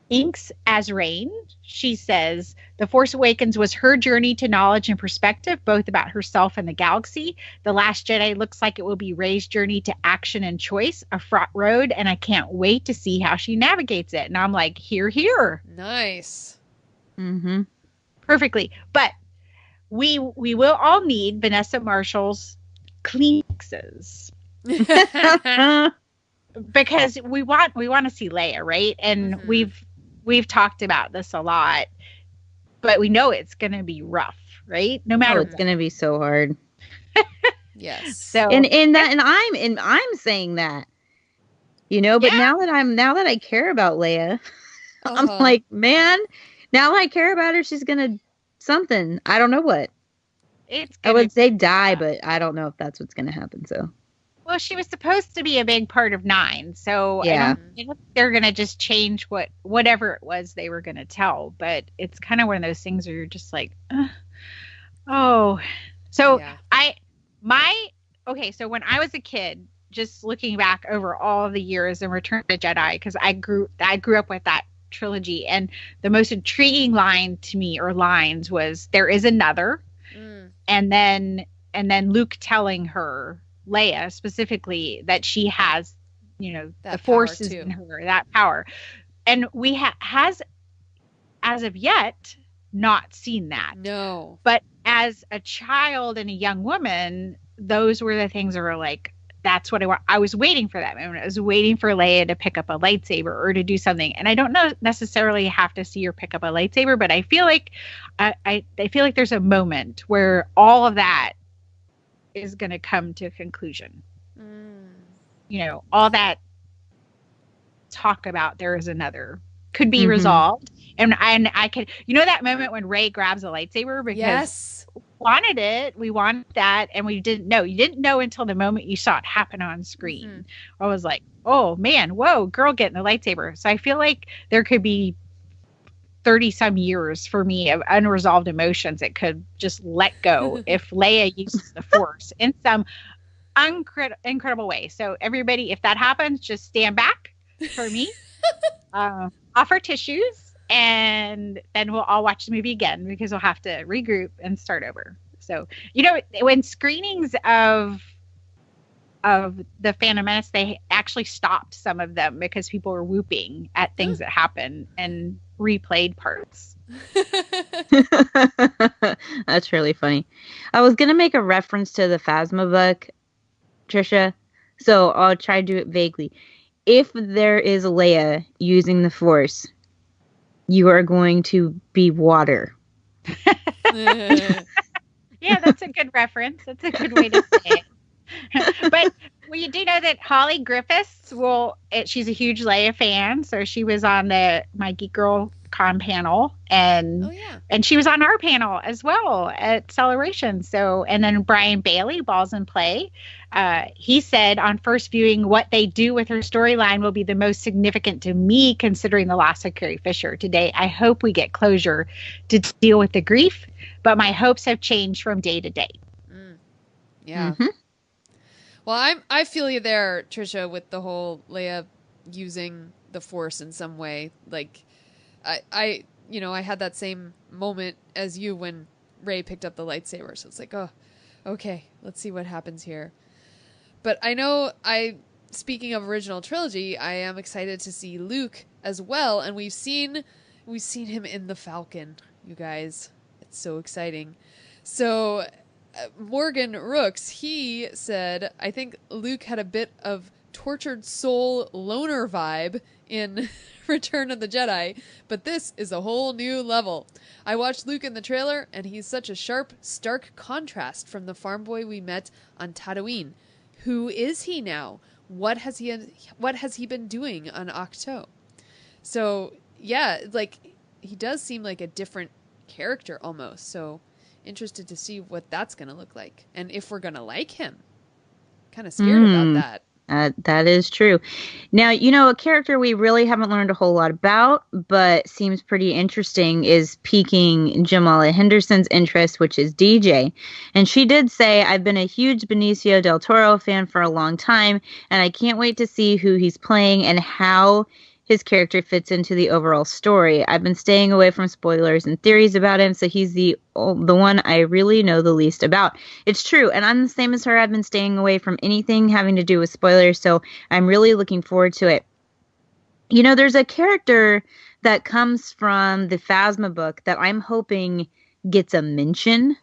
S7: Inks as Rain, she says, The Force Awakens was her journey to knowledge and perspective, both about herself and the galaxy. The Last Jedi looks like it will be Rey's journey to action and choice, a fraught road, and I can't wait to see how she navigates it. And I'm like, here.
S8: Nice.
S7: Mm-hmm. Perfectly. But we will all need Vanessa Marshall's Kleenexes. Because we want to see Leia, right? And we've talked about this a lot, but we know it's going to be rough, right? No matter
S6: it's going to be so hard.
S8: Yes.
S7: So
S6: and I'm saying that, but now that I care about Leia, I'm like, man, now I care about her. She's going to something. I don't know what. I would say die, but I don't know if that's what's going to happen. So.
S7: Well, she was supposed to be a big part of 9, so I don't think they're going to just change whatever it was they were going to tell. But it's kind of one of those things where you're just like, oh. So so when I was a kid, just looking back over all of the years in Return of the Jedi, because I grew up with that trilogy, and the most intriguing line to me, or lines, was there is another, and then Luke telling her, Leia specifically, that she has, the Force is in her, that power. And we has, as of yet, not seen that.
S8: No.
S7: But as a child and a young woman, those were the things that were like, that's what I want. I was waiting for that moment. I was waiting for Leia to pick up a lightsaber or to do something. And I don't necessarily have to see her pick up a lightsaber, but I feel like I feel like there's a moment where all of that is going to come to a conclusion. All that talk about there is another could be resolved, and I could, that moment when Rey grabs a lightsaber, because we wanted that, and you didn't know until the moment you saw it happen on screen. I was like, oh man, whoa, girl getting the lightsaber. So I feel like there could be 30 some years for me of unresolved emotions that could just let go if Leia uses the Force in some incredible way. So everybody, if that happens, just stand back for me, offer tissues, and then we'll all watch the movie again, because we'll have to regroup and start over. So, when screenings of the Phantom Menace, they actually stopped some of them because people were whooping at things that happened and replayed parts.
S6: That's really funny. I was gonna make a reference to the Phasma book, Tricia, so I'll try to do it vaguely. If there is Leia using the Force, you are going to be water.
S7: Yeah, that's a good reference. That's a good way to say it. But you do know that Holly Griffiths she's a huge Leia fan, so she was on my Geek Girl Con panel, and she was on our panel as well at Celebration. So, and then Brian Bailey, Balls in Play, he said on first viewing, what they do with her storyline will be the most significant to me, considering the loss of Carrie Fisher today. I hope we get closure to deal with the grief, but my hopes have changed from day to day.
S8: Yeah. Well, I feel you there, Tricia, with the whole Leia using the Force in some way. Like, I had that same moment as you when Rey picked up the lightsaber. So it's like, oh, okay, let's see what happens here. But I know speaking of original trilogy, I am excited to see Luke as well. And we've seen him in the Falcon, you guys. It's so exciting. So Morgan Rooks, he said, I think Luke had a bit of tortured soul loner vibe in Return of the Jedi, but this is a whole new level. I watched Luke in the trailer, and he's such a sharp, stark contrast from the farm boy we met on Tatooine. Who is he now? What has he been doing on Ahch-To? So, yeah, like, he does seem like a different character almost. So, interested to see what that's going to look like. And if we're going to like him. Kind of scared about that.
S6: That is true. Now, you know, a character we really haven't learned a whole lot about, but seems pretty interesting, is piquing Jamala Henderson's interest, which is DJ. And she did say, I've been a huge Benicio del Toro fan for a long time, and I can't wait to see who he's playing and how his character fits into the overall story. I've been staying away from spoilers and theories about him, so he's the one I really know the least about. It's true, and I'm the same as her. I've been staying away from anything having to do with spoilers, so I'm really looking forward to it. You know, there's a character that comes from the Phasma book that I'm hoping gets a mention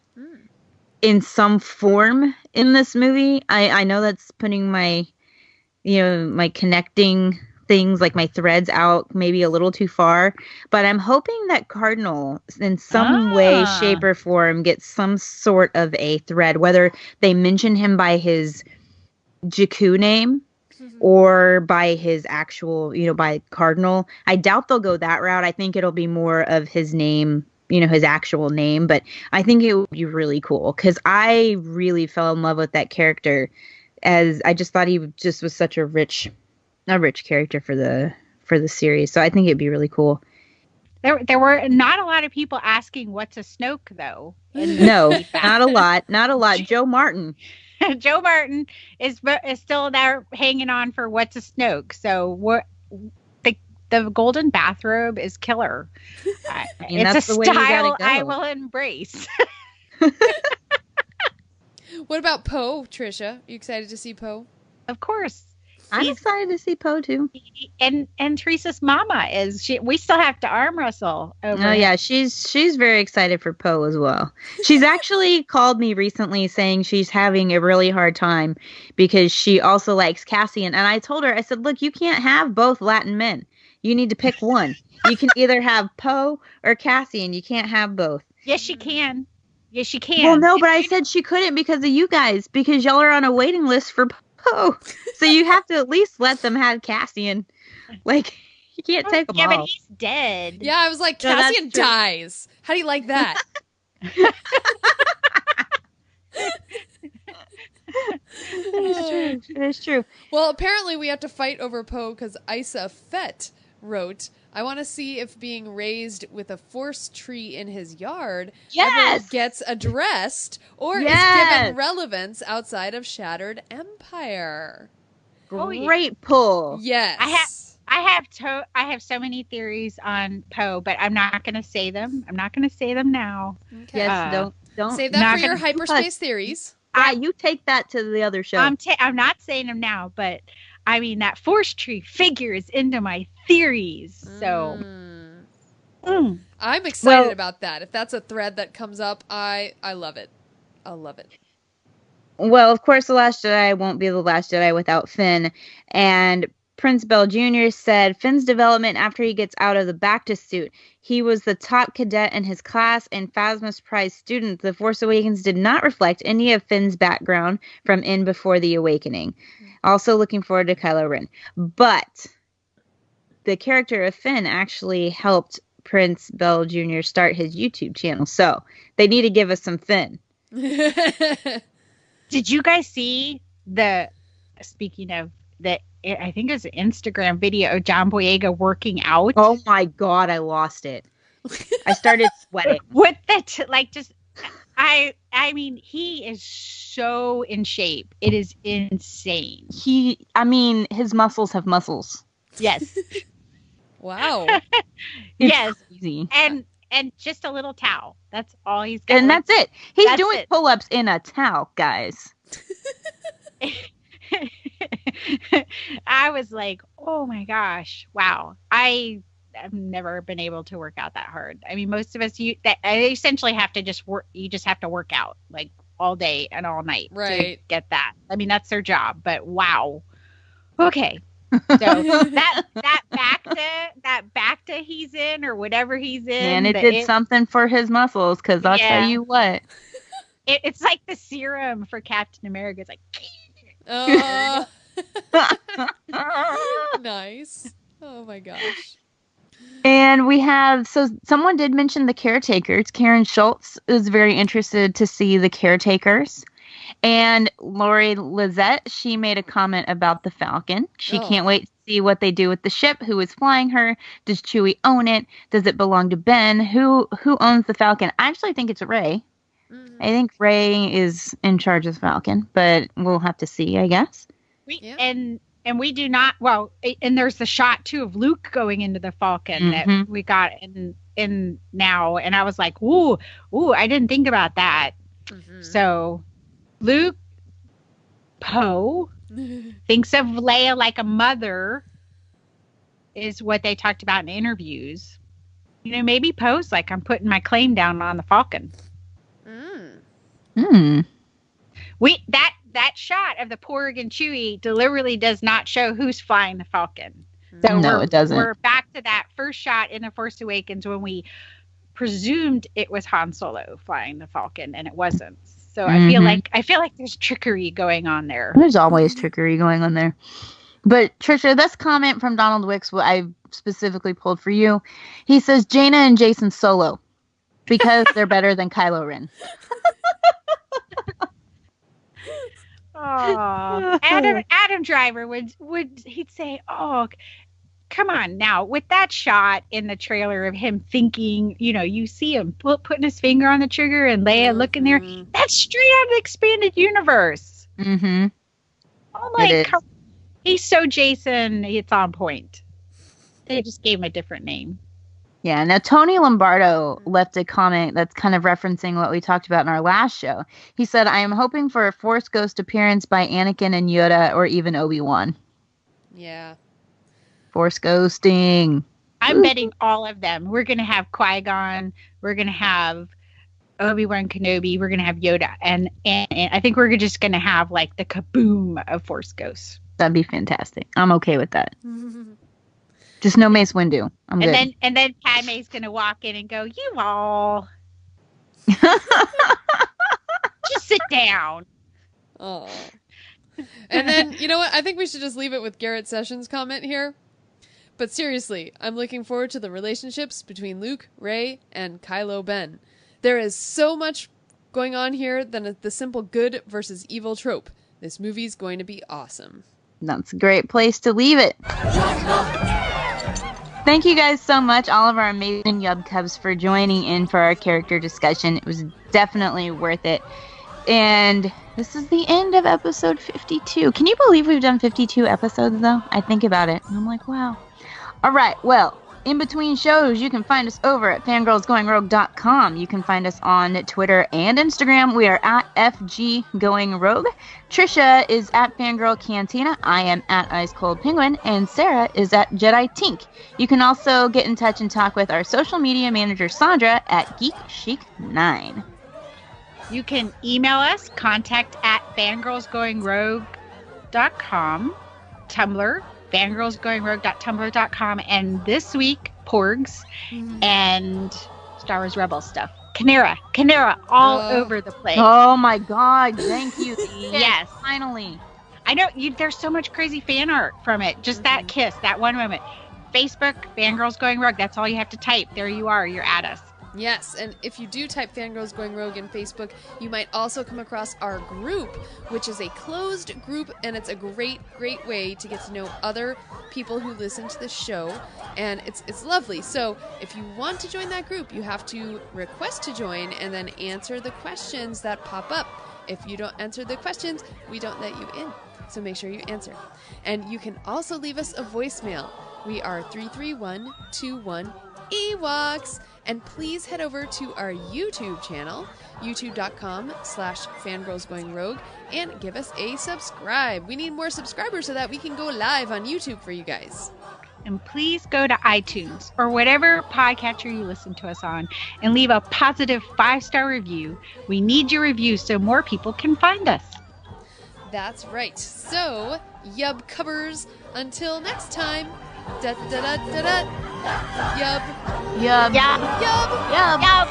S6: in some form in this movie. I know that's putting my connecting things, like my threads, out maybe a little too far, but I'm hoping that Cardinal in some way, shape, or form gets some sort of a thread, whether they mention him by his Jakku name or by his actual, by Cardinal. I doubt they'll go that route. I think it'll be more of his name, his actual name, but I think it would be really cool because I really fell in love with that character, as I just thought he just was such a rich character for the series. So I think it'd be really cool.
S7: There were not a lot of people asking what's a Snoke though.
S6: No, not a lot. Joe Martin is still there hanging on for what's a Snoke. So the golden bathrobe is killer. It's a style I will embrace.
S8: What about Poe, Tricia? You excited to see Poe?
S7: Of course.
S6: I'm excited to see Poe too.
S7: And Teresa's mama is. We still have to arm wrestle over.
S6: Oh yeah, she's very excited for Poe as well. She's actually called me recently saying she's having a really hard time because she also likes Cassian. And I told her, I said, look, you can't have both Latin men. You need to pick one. You can either have Poe or Cassian. You can't have both.
S7: Yes, she can. Yes, she can.
S6: Well, no, but I said she couldn't because of you guys, because y'all are on a waiting list for Poe. So you have to at least let them have Cassian. Like, you can't take them all.
S7: Yeah, but he's dead.
S8: Yeah, I was like, Cassian dies. How do you like that?
S6: It is true.
S8: Well, apparently we have to fight over Poe because Isa Fett wrote, I want to see if being raised with a force tree in his yard ever gets addressed or is given relevance outside of Shattered Empire.
S6: Great pull.
S8: Yes.
S7: I have so many theories on Poe, but I'm not going to say them. I'm not going to say them now.
S6: Okay. Yes, don't
S8: save that for your hyperspace theories.
S6: You take that to the other show.
S7: I'm not saying them now, but I mean that force tree figures into my theories. So
S8: I'm excited about that. If that's a thread that comes up, I love it. I'll love it.
S6: Well, of course, The Last Jedi won't be The Last Jedi without Finn. And Prince Bell Jr. said Finn's development after he gets out of the Bacta suit. He was the top cadet in his class and Phasma's prize student. The Force Awakens did not reflect any of Finn's background from in Before the Awakening. Also looking forward to Kylo Ren. But the character of Finn actually helped Prince Bell Jr. start his YouTube channel. So they need to give us some Finn.
S7: Did you guys see speaking of the, I think it was an Instagram video of John Boyega working out?
S6: Oh my God, I lost it. I started sweating.
S7: What I mean, he is so in shape. It is insane.
S6: His muscles have muscles.
S7: Yes.
S8: Wow.
S7: Yes.
S6: Easy.
S7: And just a little towel. That's all he's got.
S6: And that's it. He's doing pull-ups in a towel, guys.
S7: I was like, oh my gosh, wow. I've never been able to work out that hard. I mean, most of us, I essentially have to just work. You just have to work out like all day and all night to get that. I mean, that's their job. But wow, Okay. So that back to he's in or whatever he's in.
S6: And it did something for his muscles, because I'll tell you what.
S7: It's like the serum for Captain America. It's like
S8: Nice. Oh my gosh.
S6: And we have, so someone did mention the caretakers. Karen Schultz is very interested to see the caretakers. And Lori Lizette, she made a comment about the Falcon. She can't wait to see what they do with the ship. Who is flying her? Does Chewie own it? Does it belong to Ben? Who owns the Falcon? I actually think it's Rey. Mm-hmm. I think Rey is in charge of the Falcon, but we'll have to see, I guess.
S7: And we do not, well, and there's the shot too of Luke going into the Falcon that we got in now, and I was like, ooh, I didn't think about that. Mm-hmm. So Luke, Poe thinks of Leia like a mother, is what they talked about in interviews. You know, maybe Poe's like, I'm putting my claim down on the Falcon. That shot of the Porg and Chewie deliberately does not show who's flying the Falcon. So
S6: no, it doesn't.
S7: We're back to that first shot in The Force Awakens when we presumed it was Han Solo flying the Falcon, and it wasn't. So I feel like there's trickery going on there.
S6: There's always trickery going on there. But Tricia, this comment from Donald Wicks, what I specifically pulled for you. He says Jaina and Jason Solo because they're better than Kylo Ren.
S7: Oh, Adam Driver would he'd say, "Oh, come on now!" With that shot in the trailer of him thinking, you know, you see him putting his finger on the trigger and Leia looking there. That's straight out of the expanded universe. Mm-hmm. Oh my God, he's so Jason. It's on point. They just gave him a different name.
S6: Yeah, now Tony Lombardo left a comment that's kind of referencing what we talked about in our last show. He said, I am hoping for a Force Ghost appearance by Anakin and Yoda or even Obi-Wan.
S8: Yeah.
S6: Force ghosting.
S7: I'm betting all of them. We're going to have Qui-Gon. We're going to have Obi-Wan Kenobi. We're going to have Yoda. And I think we're just going to have like the kaboom of Force Ghosts.
S6: That'd be fantastic. I'm okay with that. Just no Mace Windu. I'm good.
S7: And then Padme's gonna walk in and go, "You all, just sit down."
S8: Oh. And then you know what? I think we should just leave it with Garrett Sessions' comment here. But seriously, I'm looking forward to the relationships between Luke, Rey, and Kylo Ben. There is so much going on here than the simple good versus evil trope. This movie's going to be awesome.
S6: That's a great place to leave it. Thank you guys so much, all of our amazing Yub Cubs, for joining in for our character discussion. It was definitely worth it. And this is the end of episode 52. Can you believe we've done 52 episodes, though? I think about it, and I'm like, wow. All right, well, in between shows, you can find us over at fangirlsgoingrogue.com. You can find us on Twitter and Instagram. We are at FGGoingRogue. Tricia is at Fangirl Cantina. I am at Ice Cold Penguin. And Sarah is at Jedi Tink. You can also get in touch and talk with our social media manager, Sandra, at GeekChic9.
S7: You can email us, contact at fangirlsgoingrogue.com, Tumblr, fangirlsgoingrogue.tumblr.com, and this week, Porgs and Star Wars Rebel stuff. Chimera, all over the place.
S6: Oh my God, thank you.
S7: Yes.
S6: Finally.
S7: I know, there's so much crazy fan art from it. Just that kiss, that one moment. Facebook, Fangirls Going Rogue, that's all you have to type. There you are, you're at us.
S8: Yes, and if you do type Fangirls Going Rogue in Facebook, you might also come across our group, which is a closed group, and it's a great way to get to know other people who listen to the show, and it's lovely. So if you want to join that group, you have to request to join and then answer the questions that pop up. If you don't answer the questions, we don't let you in. So make sure you answer. And you can also leave us a voicemail. We are 331-21-EWOKS. And please head over to our YouTube channel, youtube.com/fangirlsgoingrogue, and give us a subscribe. We need more subscribers so that we can go live on YouTube for you guys.
S7: And please go to iTunes or whatever podcatcher you listen to us on and leave a positive 5-star review. We need your reviews so more people can find us.
S8: That's right. So, yub cubbers, until next time. Da da da da da. Yub.
S6: Yub.
S8: Yub.
S6: Yub. Yub.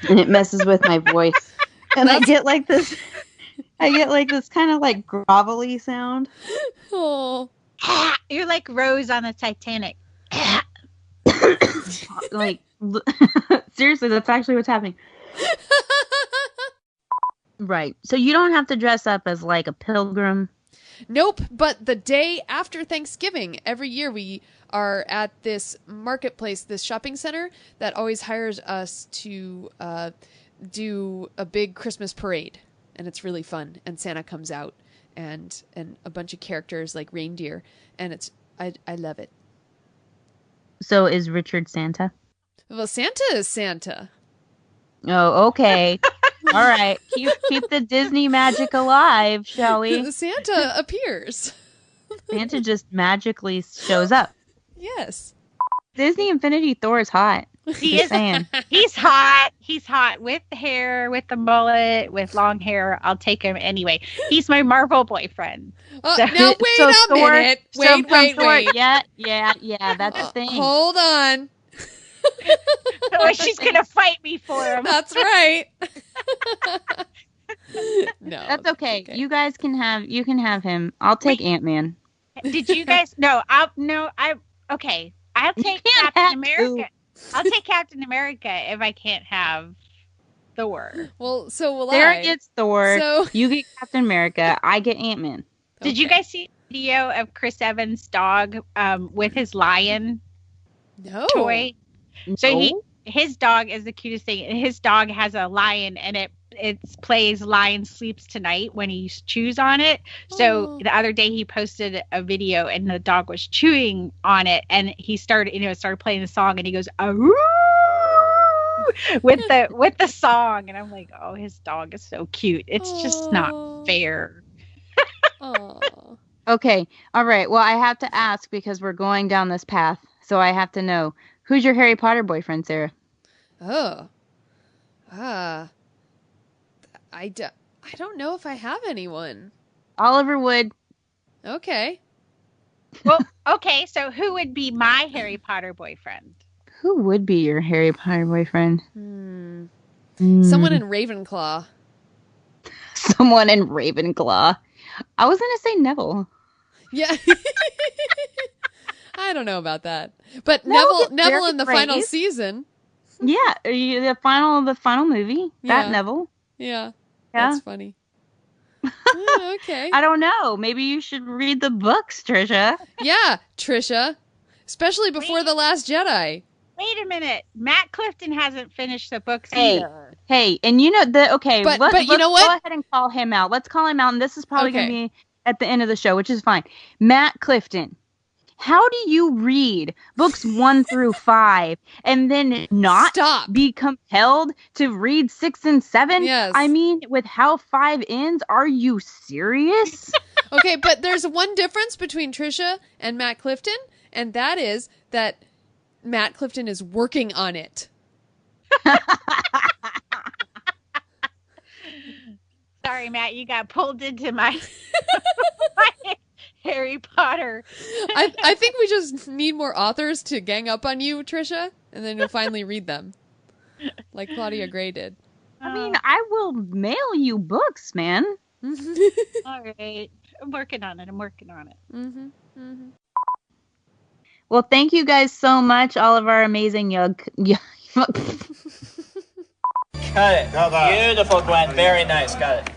S6: And it messes with my voice. And I get like this kind of like grovelly sound.
S8: Oh.
S7: You're like Rose on the Titanic.
S6: Like, seriously, that's actually what's happening. Right. So you don't have to dress up as like a pilgrim.
S8: Nope, but the day after Thanksgiving, every year we are at this marketplace, this shopping center that always hires us to do a big Christmas parade. And it's really fun. And Santa comes out and a bunch of characters like reindeer. And I love it.
S6: So is Richard Santa?
S8: Well, Santa is Santa.
S6: Oh, okay. All right. Keep the Disney magic alive, shall we?
S8: Santa appears.
S6: Santa just magically shows up.
S8: Yes.
S6: Disney Infinity Thor is hot.
S7: He is. He's hot. He's hot with the hair, with the mullet, with long hair. I'll take him anyway. He's my Marvel boyfriend.
S8: Now wait a minute. Wait.
S6: Yeah. That's the thing.
S8: Hold on.
S7: She's gonna fight me for him.
S8: That's right. No,
S6: that's okay. You guys can have him. I'll take Ant-Man.
S7: Did you guys? Okay. I'll take Captain America. I'll take Captain America if I can't have Thor.
S8: Well, so will
S6: Sarah
S8: I.
S6: gets Thor.
S8: So
S6: you get Captain America. I get Ant-Man.
S7: Did you guys see the video of Chris Evans' dog with his lion toy? So his dog is the cutest thing. And his dog has a lion, and it plays Lion Sleeps Tonight when he chews on it. So the other day he posted a video, and the dog was chewing on it, and he started playing the song, and he goes "Ahoo!" with the song, and I'm like, oh, his dog is so cute. It's just not fair.
S6: Okay, all right. Well, I have to ask because we're going down this path, so I have to know. Who's your Harry Potter boyfriend, Sarah?
S8: I don't know if I have anyone.
S6: Oliver Wood.
S8: Okay.
S7: Well, okay, so who would be my Harry Potter boyfriend?
S6: Who would be your Harry Potter boyfriend?
S8: Someone in Ravenclaw.
S6: Someone in Ravenclaw. I was going to say Neville.
S8: Yeah. I don't know about that. But Neville in the final season.
S6: Yeah, the final movie. That Neville.
S8: Yeah. That's funny. Okay.
S6: I don't know. Maybe you should read the books, Tricia.
S8: Yeah, Tricia. Especially before The Last Jedi.
S7: Wait a minute. Matt Clifton hasn't finished the books either.
S6: Hey, and you know but
S8: you know what?
S6: Go ahead and call him out. Let's call him out, and this is probably going to be at the end of the show, which is fine. Matt Clifton. How do you read books 1 through 5 and then not be compelled to read 6 and 7?
S8: Yes.
S6: I mean, with how 5 ends, are you serious?
S8: Okay, but there's one difference between Tricia and Matt Clifton, and that is that Matt Clifton is working on it.
S7: Sorry, Matt, you got pulled into my Harry Potter.
S8: I think we just need more authors to gang up on you, Tricia, and then you'll finally read them. Like Claudia Gray did.
S6: I mean, I will mail you books, man.
S7: All right. I'm working on it.
S8: Mm-hmm. Mm-hmm.
S6: Well, thank you guys so much, all of our amazing
S14: Cut it. Beautiful, Gwen. Very nice. Got it.